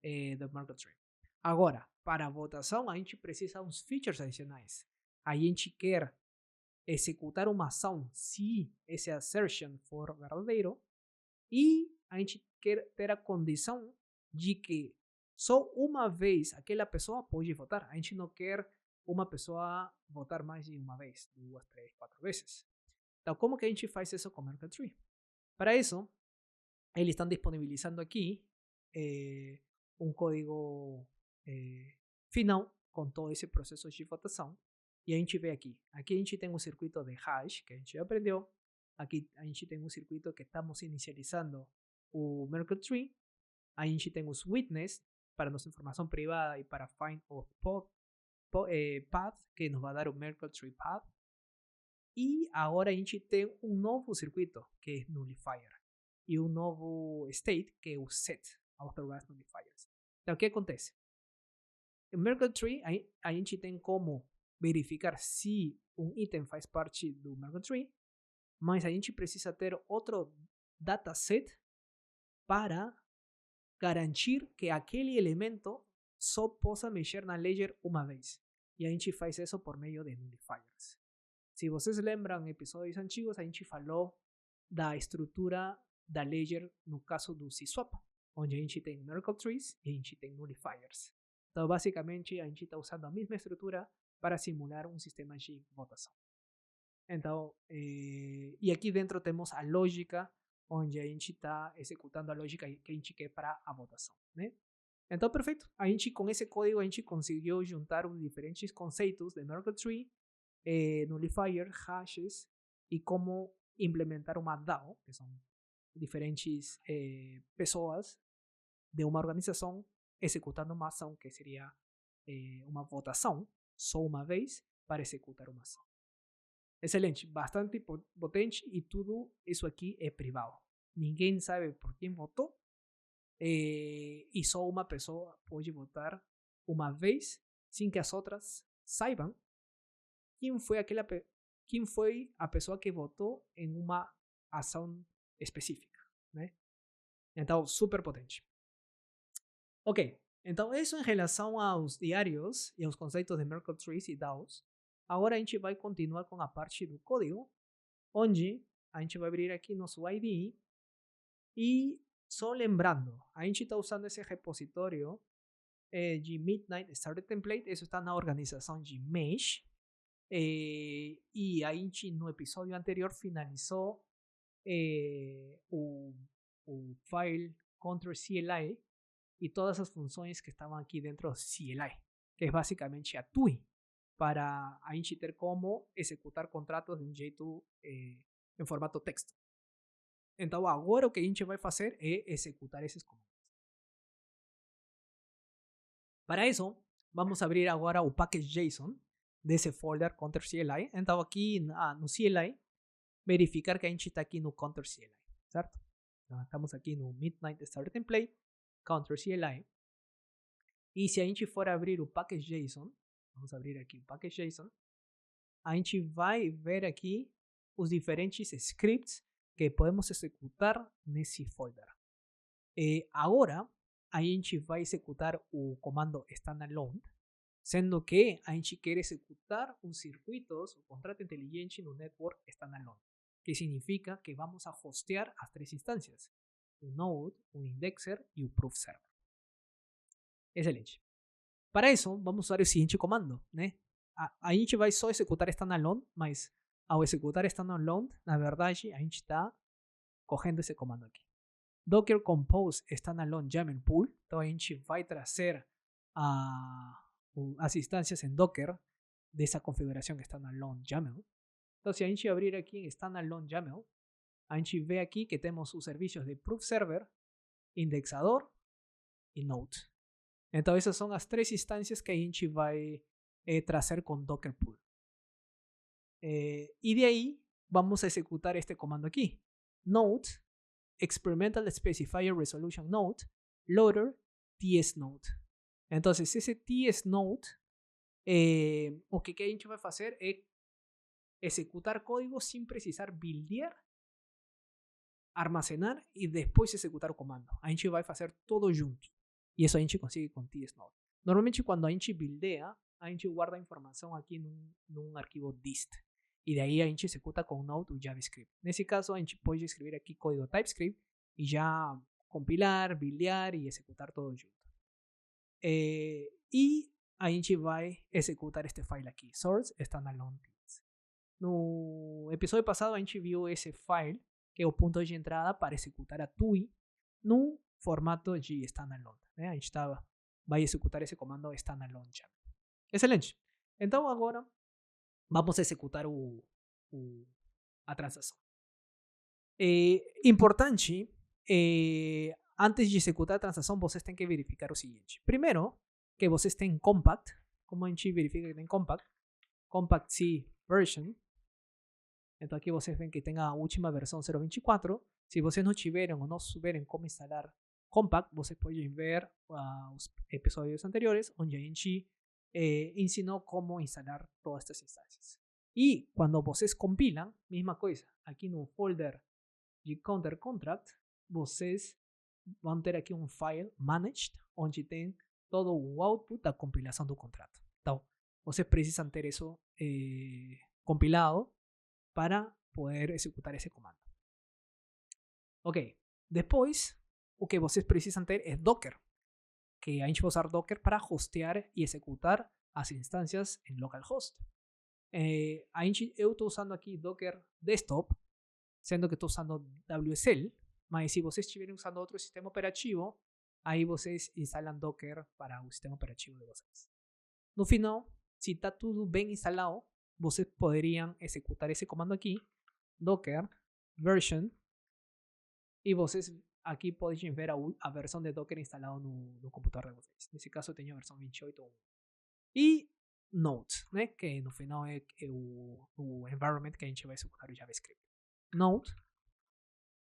Merkle tree. Agora, para a votação, a gente precisa de uns features adicionais. A gente quer executar uma ação se esse assertion for verdadeiro e a gente quer ter a condição de que só uma vez aquela pessoa pode votar. A gente não quer uma pessoa votar mais de uma vez, 2, 3, 4 vezes. Então, como que a gente faz isso com Merkle tree? Para isso, eles estão disponibilizando aqui um código final com todo esse processo de votação. E a gente vê aqui. Aqui a gente tem um circuito de hash que a gente já aprendeu. Aqui a gente tem um circuito que estamos inicializando o Merkle tree. A gente tem os witness para nossa informação privada e para find o path, que nos vai dar o Merkle tree path. E agora a gente tem um novo circuito, que é nullifier. E um novo state, que é o set, authorized nullifiers. Então, o que acontece? Em Merkle tree, a gente tem como verificar se item faz parte do Merkle Tree, mas a gente precisa ter outro dataset para garantir que aquele elemento só possa mexer na ledger uma vez. E a gente faz isso por meio de nullifiers. Se vocês lembram em episódios antigos, a gente falou da estrutura da ledger no caso do C-Swap, onde a gente tem Merkle Trees e a gente tem nullifiers. Então, basicamente, a gente está usando a mesma estrutura para simular um sistema de votação. Então, e aqui dentro temos a lógica, onde a gente está executando a lógica que a gente quer para a votação, né? Então, perfeito. A gente, com esse código, a gente conseguiu juntar os diferentes conceitos de Merkle Tree, nullifier, hashes e como implementar uma DAO, que são diferentes pessoas de uma organização executando uma ação que seria uma votação só uma vez para executar uma ação. Excelente, bastante potente e tudo isso aqui é privado. Ninguém sabe por quem votou e só uma pessoa pode votar uma vez sem que as outras saibam quem foi a pessoa que votou em uma ação específica, né? Então, super potente. Ok, então isso em relação aos diários e aos conceitos de Merkle Trees e DAOs. Agora a gente vai continuar com a parte do código, onde a gente vai abrir aqui nosso IDE e só lembrando, a gente está usando esse repositório de Midnight Starter Template, isso está na organização de Mesh, e a gente no episódio anterior finalizou o file Control CLI e todas as funções que estavam aqui dentro do CLI, que é basicamente a TUI, para a gente ter como executar contratos de um jeito em formato texto. Então agora o que a gente vai fazer é executar esses comandos. Para isso, vamos abrir agora o package.json desse folder Counter CLI. Então aqui no CLI, verificar que a gente está aqui no Counter CLI, certo? Então, estamos aqui no Midnight Starter Template, Counter CLI. E se a gente for abrir o package.json, vamos abrir aqui o package.json, a gente vai ver aqui os diferentes scripts que podemos executar nesse folder. Agora, a gente vai executar o comando standalone, sendo que a gente quer executar os circuitos, o contrato inteligente no network standalone, que significa que vamos a hostear as três instâncias, o node, o indexer e o proof server. Excelente. Para isso, vamos usar o seguinte comando, né? A gente vai só executar standalone, mas ao executar standalone, na verdade, a gente está correndo esse comando aqui. Docker compose standalone YAML pool. Então a gente vai trazer as instâncias em Docker dessa configuração standalone YAML. Então se a gente abrir aqui em standalone YAML, a gente vê aqui que temos os serviços de proof server, indexador e node. Então essas são as três instâncias que a gente vai trazer com Docker pool. E de aí vamos a executar este comando aqui. Node experimental specifier resolution node loader TS node. Entonces esse TS node o que a gente vai fazer é executar código sem precisar buildear, armazenar e depois executar o comando. A gente vai fazer tudo junto. E isso a gente consegue com TS node. Normalmente quando a gente buildea, a gente guarda a informação aqui num arquivo dist. E daí a gente executa com Node o JavaScript. Nesse caso, a gente pode escrever aqui código TypeScript e já compilar, buildear e executar todo junto. E a gente vai executar este file aqui, source standalone things. No episódio passado, a gente viu esse file, que é o ponto de entrada para executar a TUI no formato de standalone. Né? A gente vai executar esse comando standalone YAML. Excelente. Então agora vamos a executar a transação. Importante, antes de executar a transação, vocês têm que verificar o seguinte. Primeiro, que vocês têm Compact. Como a gente verifica que tem Compact? Compact C version. Então aqui vocês veem que tem a última versão 0.24. Se vocês não tiveram ou não souberem como instalar Compact, vocês podem ver os episódios anteriores, onde a gente ensinou como instalar todas estas instancias. E quando vocês compilam, mesma coisa, aqui no folder de counter contract, vocês vão ter aqui um file managed, onde tem todo o output da compilação do contrato. Então, vocês precisam ter isso compilado para poder executar esse comando. Ok, depois o que vocês precisam ter é Docker, que a gente vai usar Docker para hostear e executar as instâncias em localhost. Eu estou usando aqui Docker Desktop, sendo que estou usando WSL, mas se vocês estiverem usando outro sistema operativo, aí vocês instalam Docker para o sistema operativo de vocês. No final, se está tudo bem instalado, vocês poderiam executar esse comando aqui, Docker version, e vocês aqui podem ver a versão de Docker instalado no computador de vocês. Nesse caso eu tenho a versão 28.1. E Node, né, que no final é o environment que a gente vai executar o JavaScript. Node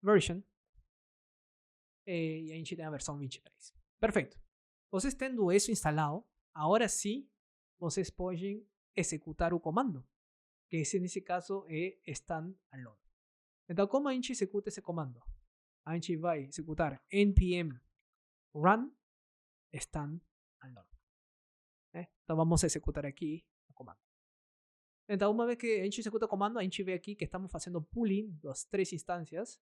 version, e a gente tem a versão 23. Perfeito. Vocês tendo isso instalado, agora sim vocês podem executar o comando, que esse nesse caso é standalone. Então, como a gente executa esse comando? A gente vai executar npm run standalone. Então vamos a executar aqui o comando. Então, uma vez que a gente executa o comando, a gente vê aqui que estamos fazendo pooling das 3 instâncias,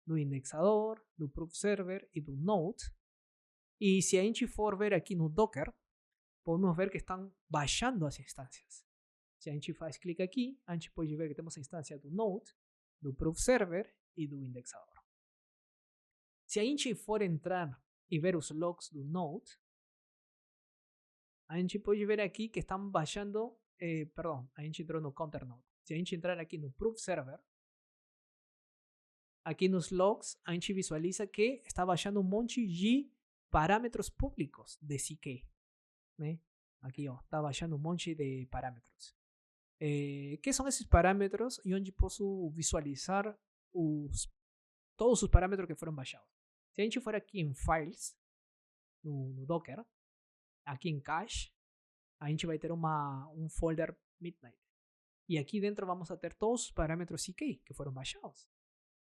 do indexador, do proof server e do node. E se a gente for ver aqui no Docker, podemos ver que estão baixando as instâncias. Se a gente faz clique aqui, a gente pode ver que temos a instância do node, do proof server e do indexador. Se a gente for entrar e ver os logs do node, a gente pode ver aqui que estão baixando, a gente entrou no counter node. Se a gente entrar aqui no proof server, aqui nos logs, a gente visualiza que está baixando um monte de parâmetros públicos de CK. Né? Aqui está baixando um monte de parâmetros. Que são esses parâmetros e onde posso visualizar todos os parâmetros que foram baixados? Se a gente for aqui em Files, no Docker, aqui em Cache, a gente vai ter um folder Midnight. E aqui dentro vamos a ter todos os parâmetros CK que foram baixados.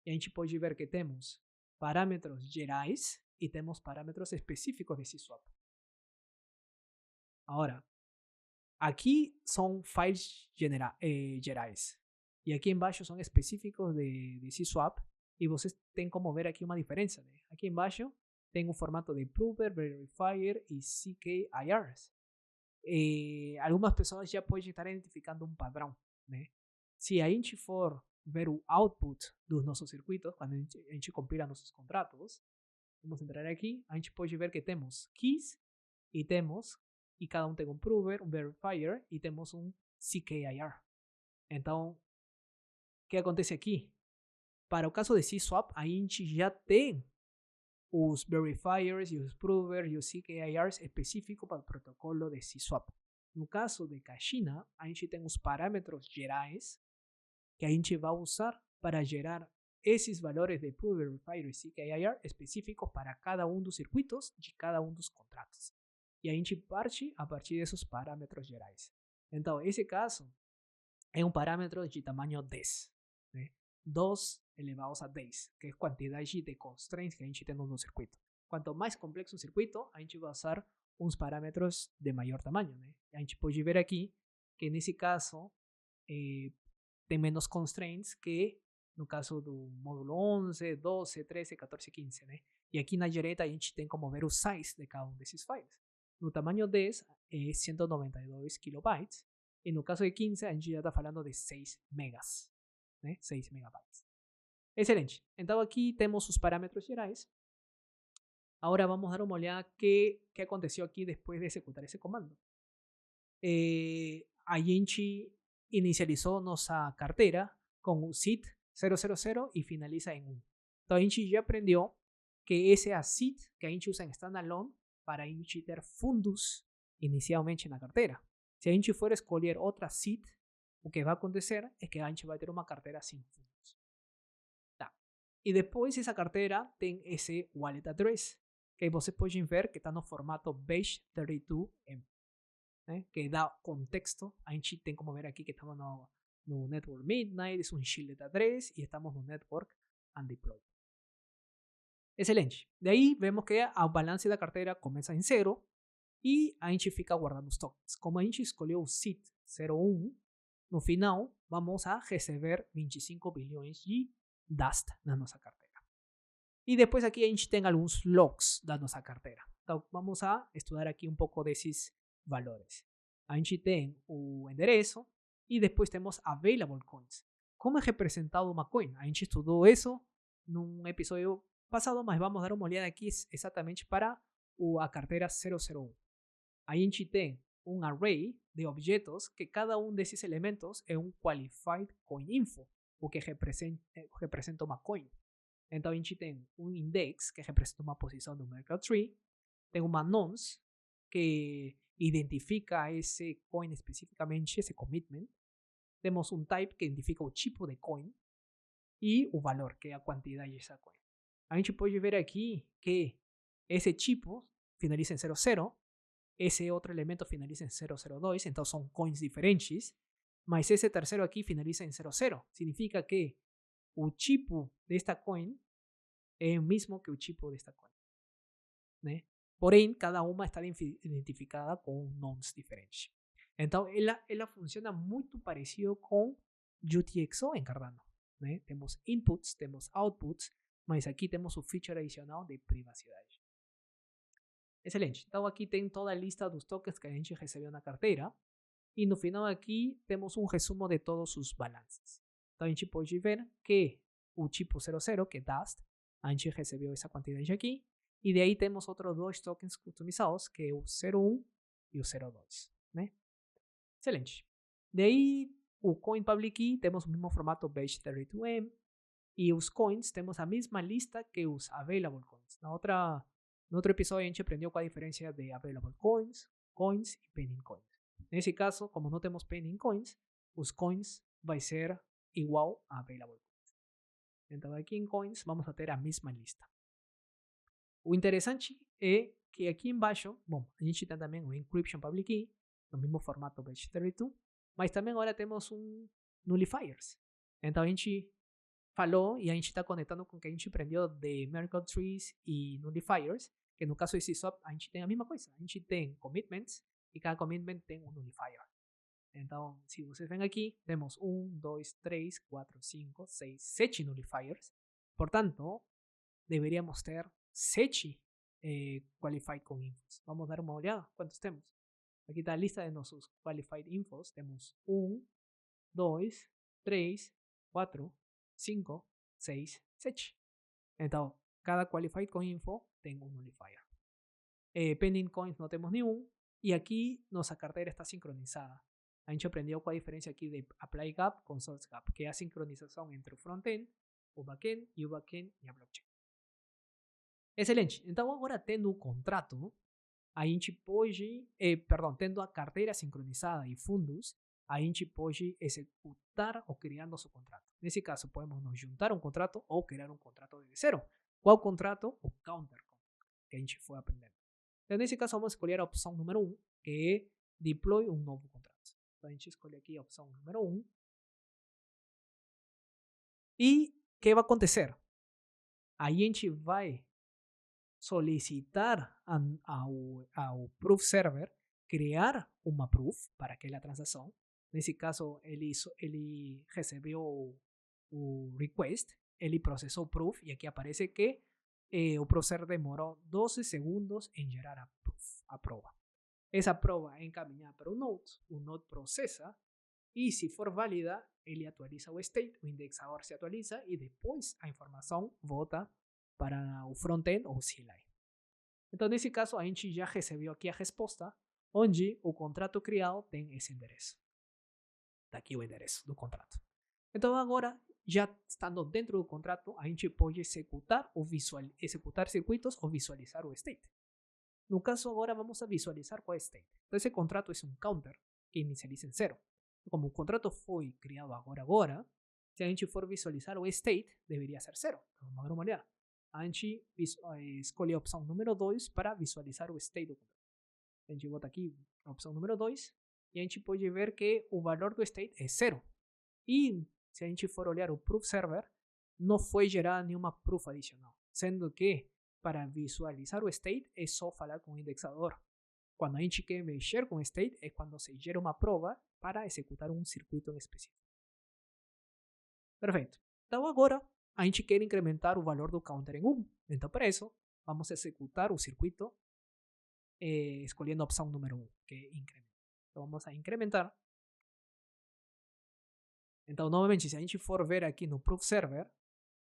E a gente pode ver que temos parâmetros gerais e temos parâmetros específicos de CSWAP. Agora, aqui são files gerais. E aqui embaixo são específicos de CSWAP. E vocês têm como ver aqui uma diferença. Né? Aqui embaixo tem um formato de prover, verifier e CKIRs. Algumas pessoas já podem estar identificando um padrão. Né? Se a gente for ver o output dos nossos circuitos, quando a gente compila nossos contratos, vamos entrar aqui, a gente pode ver que temos keys e cada um tem um prover, um verifier e temos um CKIR. Então, o que acontece aqui? Para o caso de CSWAP, a gente já tem os verifiers e os provers e os CKIRs específicos para o protocolo de CSWAP. No caso de Kachina, a gente tem os parâmetros gerais que a gente vai usar para gerar esses valores de prover, verifier e CKIR específicos para cada um dos circuitos de cada um dos contratos. E a gente parte a partir desses parâmetros gerais. Então, esse caso é um parâmetro de tamanho 10. Né? 2 elevados a 10, que é a quantidade de constraints que a gente tem no circuito. Quanto mais complexo o circuito, a gente vai usar uns parâmetros de maior tamanho. Né? A gente pode ver aqui que nesse caso tem menos constraints que no caso do módulo 11, 12, 13, 14, 15. Né? E aqui na direita a gente tem como ver o size de cada um desses files. No tamanho 10 é 192 kilobytes e no caso de 15 a gente já está falando de 6 megas. Né? 6 megabytes. Excelente. Então aqui temos os parâmetros gerais. Agora vamos dar uma olhada que aconteceu aqui depois de executar esse comando. A gente inicializou nossa carteira com o seed 000 e finaliza em 1. Então a gente já aprendeu que esse é a seed que a gente usa em standalone para a gente ter fundos inicialmente na carteira. Se a gente for escolher outra seed, o que vai acontecer é que a gente vai ter uma carteira sem fundos. Tá. E depois essa carteira tem esse wallet address, que vocês podem ver que está no formato base32M. né? Que dá contexto. A gente tem como ver aqui que estamos no Network Midnight, é um shielded address e estamos no Network Undeployed. Excelente. De aí vemos que o balance da carteira começa em 0 e a gente fica guardando os tokens. Como a gente escolheu o SIT 01, no final vamos a receber 25 bilhões de Dust na nossa carteira. E depois aqui a gente tem alguns logs da nossa carteira. Então vamos a estudar aqui um pouco desses valores. A gente tem o endereço e depois temos available coins. Como é representado uma coin? A gente estudou isso num episódio passado, mas vamos dar uma olhada aqui exatamente para a carteira 001. A gente tem um array de objetos que cada um desses elementos é um qualified coin info, o que representa uma coin. Então a gente tem um index que representa uma posição do Merkle Tree, tem uma nonce que identifica esse coin especificamente, esse commitment, temos um type que identifica o tipo de coin e o valor, que é a quantidade dessa coin. A gente pode ver aqui que esse tipo finaliza em 00, esse outro elemento finaliza em 002, então são coins diferentes, mas esse terceiro aqui finaliza em 00. Significa que o tipo desta coin é o mesmo que o tipo desta coin, né? Porém, cada uma está identificada com nomes diferentes. Então, ela funciona muito parecido com UTXO em Cardano, né? Temos inputs, temos outputs, mas aqui temos o feature adicional de privacidade. Excelente. Então, aqui tem toda a lista dos tokens que a gente recebeu na carteira. E no final aqui temos um resumo de todos os balances. Então, a gente pode ver que o tipo 00, que é Dust, a gente recebeu essa quantidade aqui. E de aí temos outros dois tokens customizados, que é o 01 e o 02, né? Excelente. De aí, o Coin Public Key, temos o mesmo formato Base32M. E os coins, temos a mesma lista que os Available Coins. No outro episódio, a gente aprendeu qual a diferença de Available Coins, Coins e Pending Coins. Nesse caso, como não temos Pending Coins, os coins vai ser igual a Available Coins. Então, aqui em Coins, vamos a ter a mesma lista. O interessante é que aqui embaixo, bom, a gente tem também o Encryption Public Key, no mesmo formato Base32, mas também agora temos um Nullifiers. Então, a gente falou e a gente está conectando com o que a gente aprendeu de Merkle Trees e Nullifiers, que no caso desse swap, a gente tem a mesma coisa. A gente tem commitments e cada commitment tem um nullifier. Então, se vocês ven aqui, temos 1, 2, 3, 4, 5, 6, 7 nullifiers. Portanto, deveríamos ter 7 qualified com infos. Vamos dar uma olhada. Quantos temos? Aqui está a lista de nossos qualified infos. Temos 1, 2, 3, 4, 5, 6, 7. Então, cada qualified com info tem um nullifier. Pending coins não temos nenhum. E aqui nossa carteira está sincronizada. A gente aprendeu qual a diferença aqui de Apply Gap com Source Gap, que é a sincronização entre o front-end, o back-end e o back-end e a blockchain. Excelente. Então, agora tendo o contrato, a gente pode, tendo a carteira sincronizada e fundos, a gente pode executar ou criar nosso contrato. Nesse caso, podemos nos juntar a um contrato ou criar um contrato de zero. Qual contrato? O counter contract, que a gente foi aprendendo. Então, nesse caso, vamos escolher a opção número 1, que é deploy um novo contrato. Então, a gente escolhe aqui a opção número 1. E o que vai acontecer? A gente vai solicitar ao proof server criar uma proof para aquela transação. Nesse caso, ele recebeu o request, ele processou o proof e aqui aparece que o proof server demorou 12 segundos em gerar a prova. Essa prova é encaminhada para o Node processa e se for válida, ele atualiza o state, o indexador se atualiza e depois a informação volta para o front-end ou o CLI. Então, nesse caso, a gente já recebeu aqui a resposta, onde o contrato criado tem esse endereço. Está aqui o endereço do contrato. Então, agora, já estando dentro do contrato, a gente pode executar circuitos ou visualizar o state. No caso, agora vamos a visualizar qual é o state. Então, esse contrato é um counter que inicializa em 0. Como o contrato foi criado agora, se a gente for visualizar o state, deveria ser 0. Então, vamos dar uma olhada. A gente escolhe a opção número 2 para visualizar o state do contrato. A gente bota aqui a opção número 2 e a gente pode ver que o valor do state é 0. E se a gente for olhar o proof server, não foi gerada nenhuma proof adicional, sendo que para visualizar o state é só falar com o indexador. Quando a gente quer mexer com state é quando se gera uma prova para executar um circuito em específico. Perfeito. Então agora a gente quer incrementar o valor do counter em 1. Então para isso vamos executar o circuito escolhendo a opção número 1, que é incremento. Então vamos a incrementar. Então novamente, se a gente for ver aqui no proof server,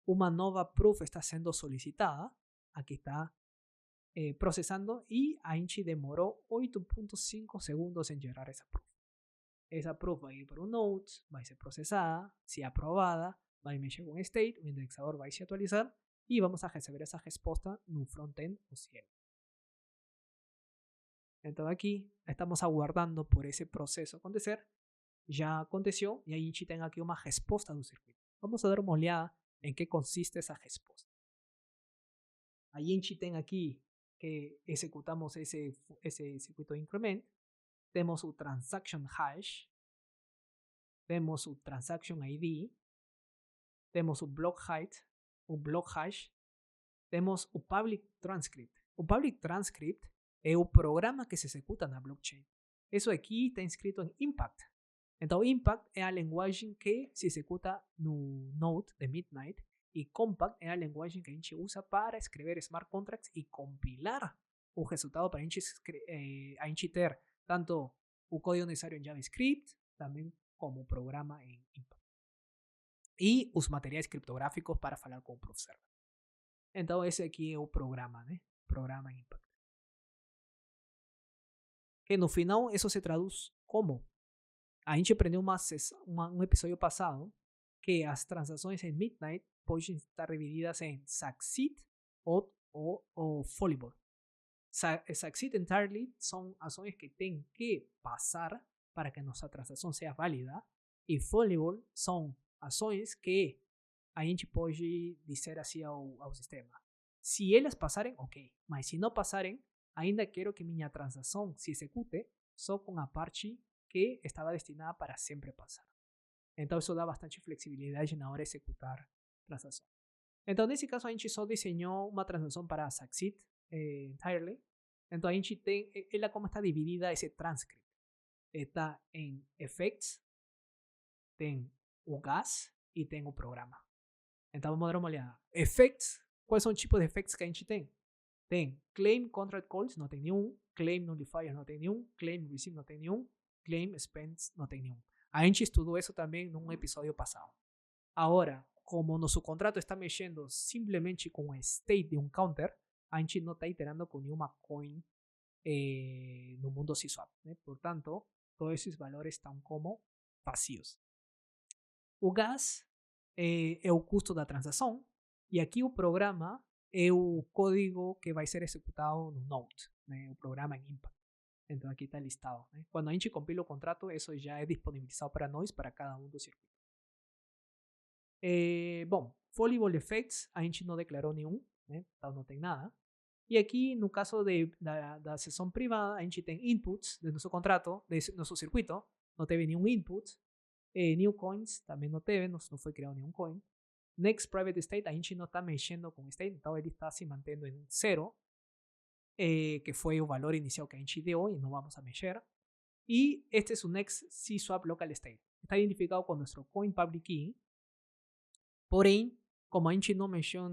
uma nova proof está sendo solicitada. Aqui está processando e a gente demorou 8.5 segundos em gerar essa proof. Essa proof vai ir para um node, vai ser processada, se aprovada, vai mexer com o state, o indexador vai se atualizar e vamos a receber essa resposta no frontend o cielo. Então aqui estamos aguardando por esse processo acontecer. Já aconteceu e a gente tem aqui uma resposta do circuito. Vamos a dar uma olhada em que consiste essa resposta. A gente tem aqui que executamos esse circuito increment. Temos o transaction hash, temos o transaction ID, temos o block height, o block hash, temos o public transcript. O public transcript é o programa que se executa na blockchain. Isso aqui está escrito em Impact. Então, Impact é a linguagem que se executa no Node de Midnight e Compact é a linguagem que a gente usa para escrever smart contracts e compilar o resultado para a gente ter tanto o código necessário em JavaScript, também como o programa em Impact. E os materiais criptográficos para falar com o Proof Server. Então, esse aqui é o programa, né? Programa em Impact. Que no final, isso se traduz como? A gente aprendeu um episódio passado que as transações em Midnight podem estar divididas em Succeed ou Fallible. Succeed entirely são ações que têm que passar para que nossa transação seja válida e Fallible são ações que a gente pode dizer assim ao sistema. Se elas passarem, ok. Mas se não passarem, ainda quero que minha transação se execute só com a parte que estava destinada para sempre passar. Então isso dá bastante flexibilidade na hora de executar transação. Então nesse caso a gente só desenhou uma transação para Succeed entirely. Então a gente tem, ela como está dividida esse transcript. Está em effects, tem o gas e tem o programa. Então vamos dar uma olhada. Effects, quais são os tipos de effects que a gente tem? Tem claim contract calls, não tem nenhum. Claim nullifier, não tem nenhum. Claim receive, não tem nenhum. Claim spends, não tem nenhum. A gente estudou isso também num episódio passado. Agora, como nosso contrato está mexendo simplesmente com o state de um counter, a gente não está iterando com nenhuma coin no mundo C-Swap. Né? Portanto, todos esses valores estão como vazios. O gas é o custo da transação e aqui o programa é o código que vai ser executado no Node, né? O programa em Impact. Então aqui está listado. Né? Quando a gente compila o contrato, isso já é disponibilizado para nós, para cada um dos circuitos. Bom, Fallible Effects, a gente não declarou nenhum, né? Então não tem nada. E aqui, no caso da sessão privada, a gente tem inputs de nosso contrato, de nosso circuito, não teve nenhum input. New coins, também não teve, não foi criado nenhum coin. Next private state, a gente não está mexendo com o state, então ele está se mantendo em 0, que foi o valor inicial que a gente deu e não vamos a mexer. E este é o next C-Swap local state. Está identificado com nosso coin public key. Porém, como a gente não mexeu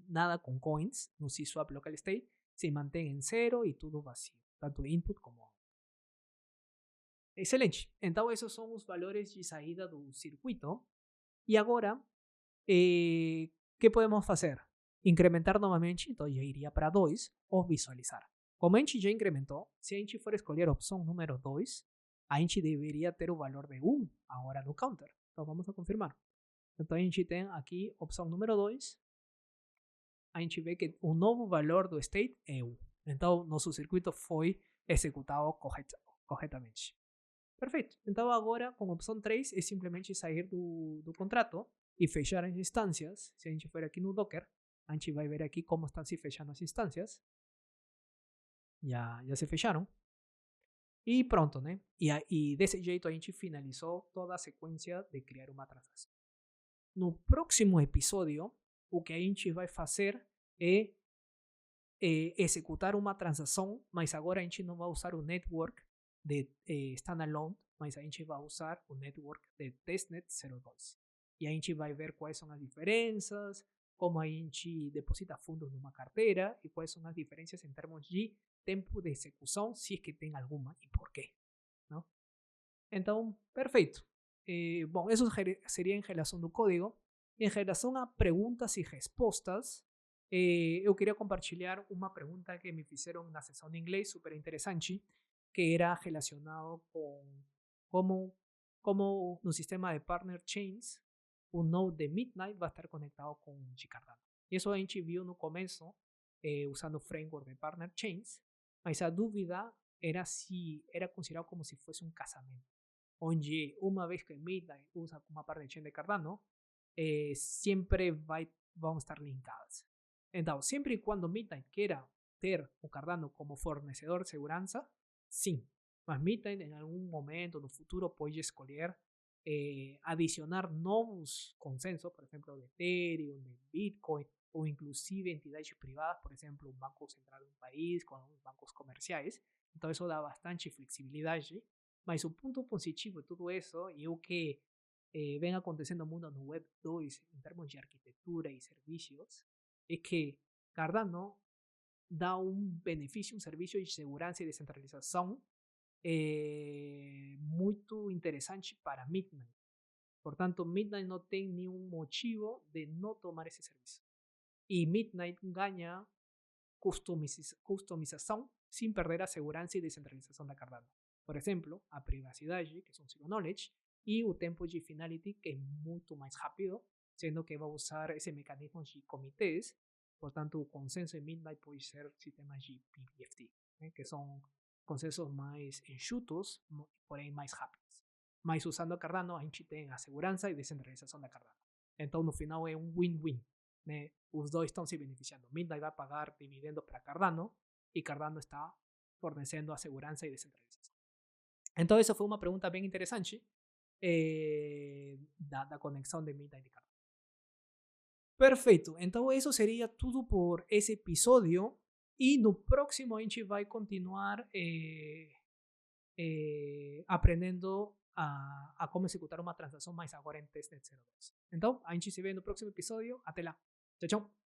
nada com coins no C-Swap local state, se mantém em 0 e tudo vazio, tanto input como output. Excelente. Então, esses são os valores de saída do circuito. E agora, que podemos fazer? Incrementar novamente, então já iria para 2, ou visualizar. Como a gente já incrementou, se a gente for escolher a opção número 2, a gente deveria ter o valor de 1 agora no counter. Então vamos a confirmar. Então a gente tem aqui opção número 2, a gente vê que o novo valor do state é 1. Então nosso circuito foi executado corretamente. Perfeito. Então agora com a opção 3 é simplesmente sair do contrato e fechar as instâncias. Se a gente for aqui no Docker, a gente vai ver aqui como estão se fechando as instâncias. Já se fecharam. E pronto, né? E desse jeito a gente finalizou toda a sequência de criar uma transação. No próximo episódio, o que a gente vai fazer é executar uma transação, mas agora a gente não vai usar o network de standalone, mas a gente vai usar o network de testnet 02. E a gente vai ver quais são as diferenças, como a gente deposita fundos numa carteira e quais são as diferenças em termos de tempo de execução, se é que tem alguma e por quê. Não? Então, perfeito. Bom, isso seria em relação do código. Em relação a perguntas e respostas, eu queria compartilhar uma pergunta que me fizeram na sessão de inglês, super interessante, que era relacionado com como no sistema de partner chains, o node de Midnight vai estar conectado com o de Cardano. E isso a gente viu no começo, usando o framework de partner chains, mas a dúvida era se era considerado como se fosse um casamento, onde uma vez que Midnight usa uma partner chain de Cardano, sempre vão estar linkadas. Então, sempre e quando Midnight queira ter o Cardano como fornecedor de segurança, sim. Mas Midnight em algum momento no futuro pode escolher adicionar novos consensos, por exemplo, de Ethereum, de Bitcoin, ou inclusive entidades privadas, por exemplo, un banco central de un país, con algunos bancos comerciais. Então, isso dá bastante flexibilidade. Mas o ponto positivo de tudo isso, e o que vem acontecendo no mundo no Web 2, em termos de arquitetura e serviços, é que Cardano dá um benefício, um serviço de segurança e descentralização muito interessante para Midnight. Portanto, Midnight não tem nenhum motivo de não tomar esse serviço. E Midnight ganha customização sem perder a segurança e descentralização da Cardano. Por exemplo, a privacidade, que são Zero Knowledge, e o tempo de finality, que é muito mais rápido, sendo que vai usar esse mecanismo de comitês. Portanto, o consenso em Midnight pode ser sistemas de PBFT, né, que são consensos mais enxutos, porém mais rápidos. Mas usando a Cardano, a gente tem a segurança e descentralização da Cardano. Então, no final, é um win-win. Né? Os dois estão se beneficiando. Midnight vai pagar dividendos para Cardano e Cardano está fornecendo a segurança e descentralização. Então, essa foi uma pergunta bem interessante da conexão de Midnight e Cardano. Perfeito. Então, isso seria tudo por esse episódio. E no próximo a gente vai continuar aprendendo a como executar uma transação, mas agora em testnet 02. Então, a gente se vê no próximo episódio. Até lá. Tchau, tchau.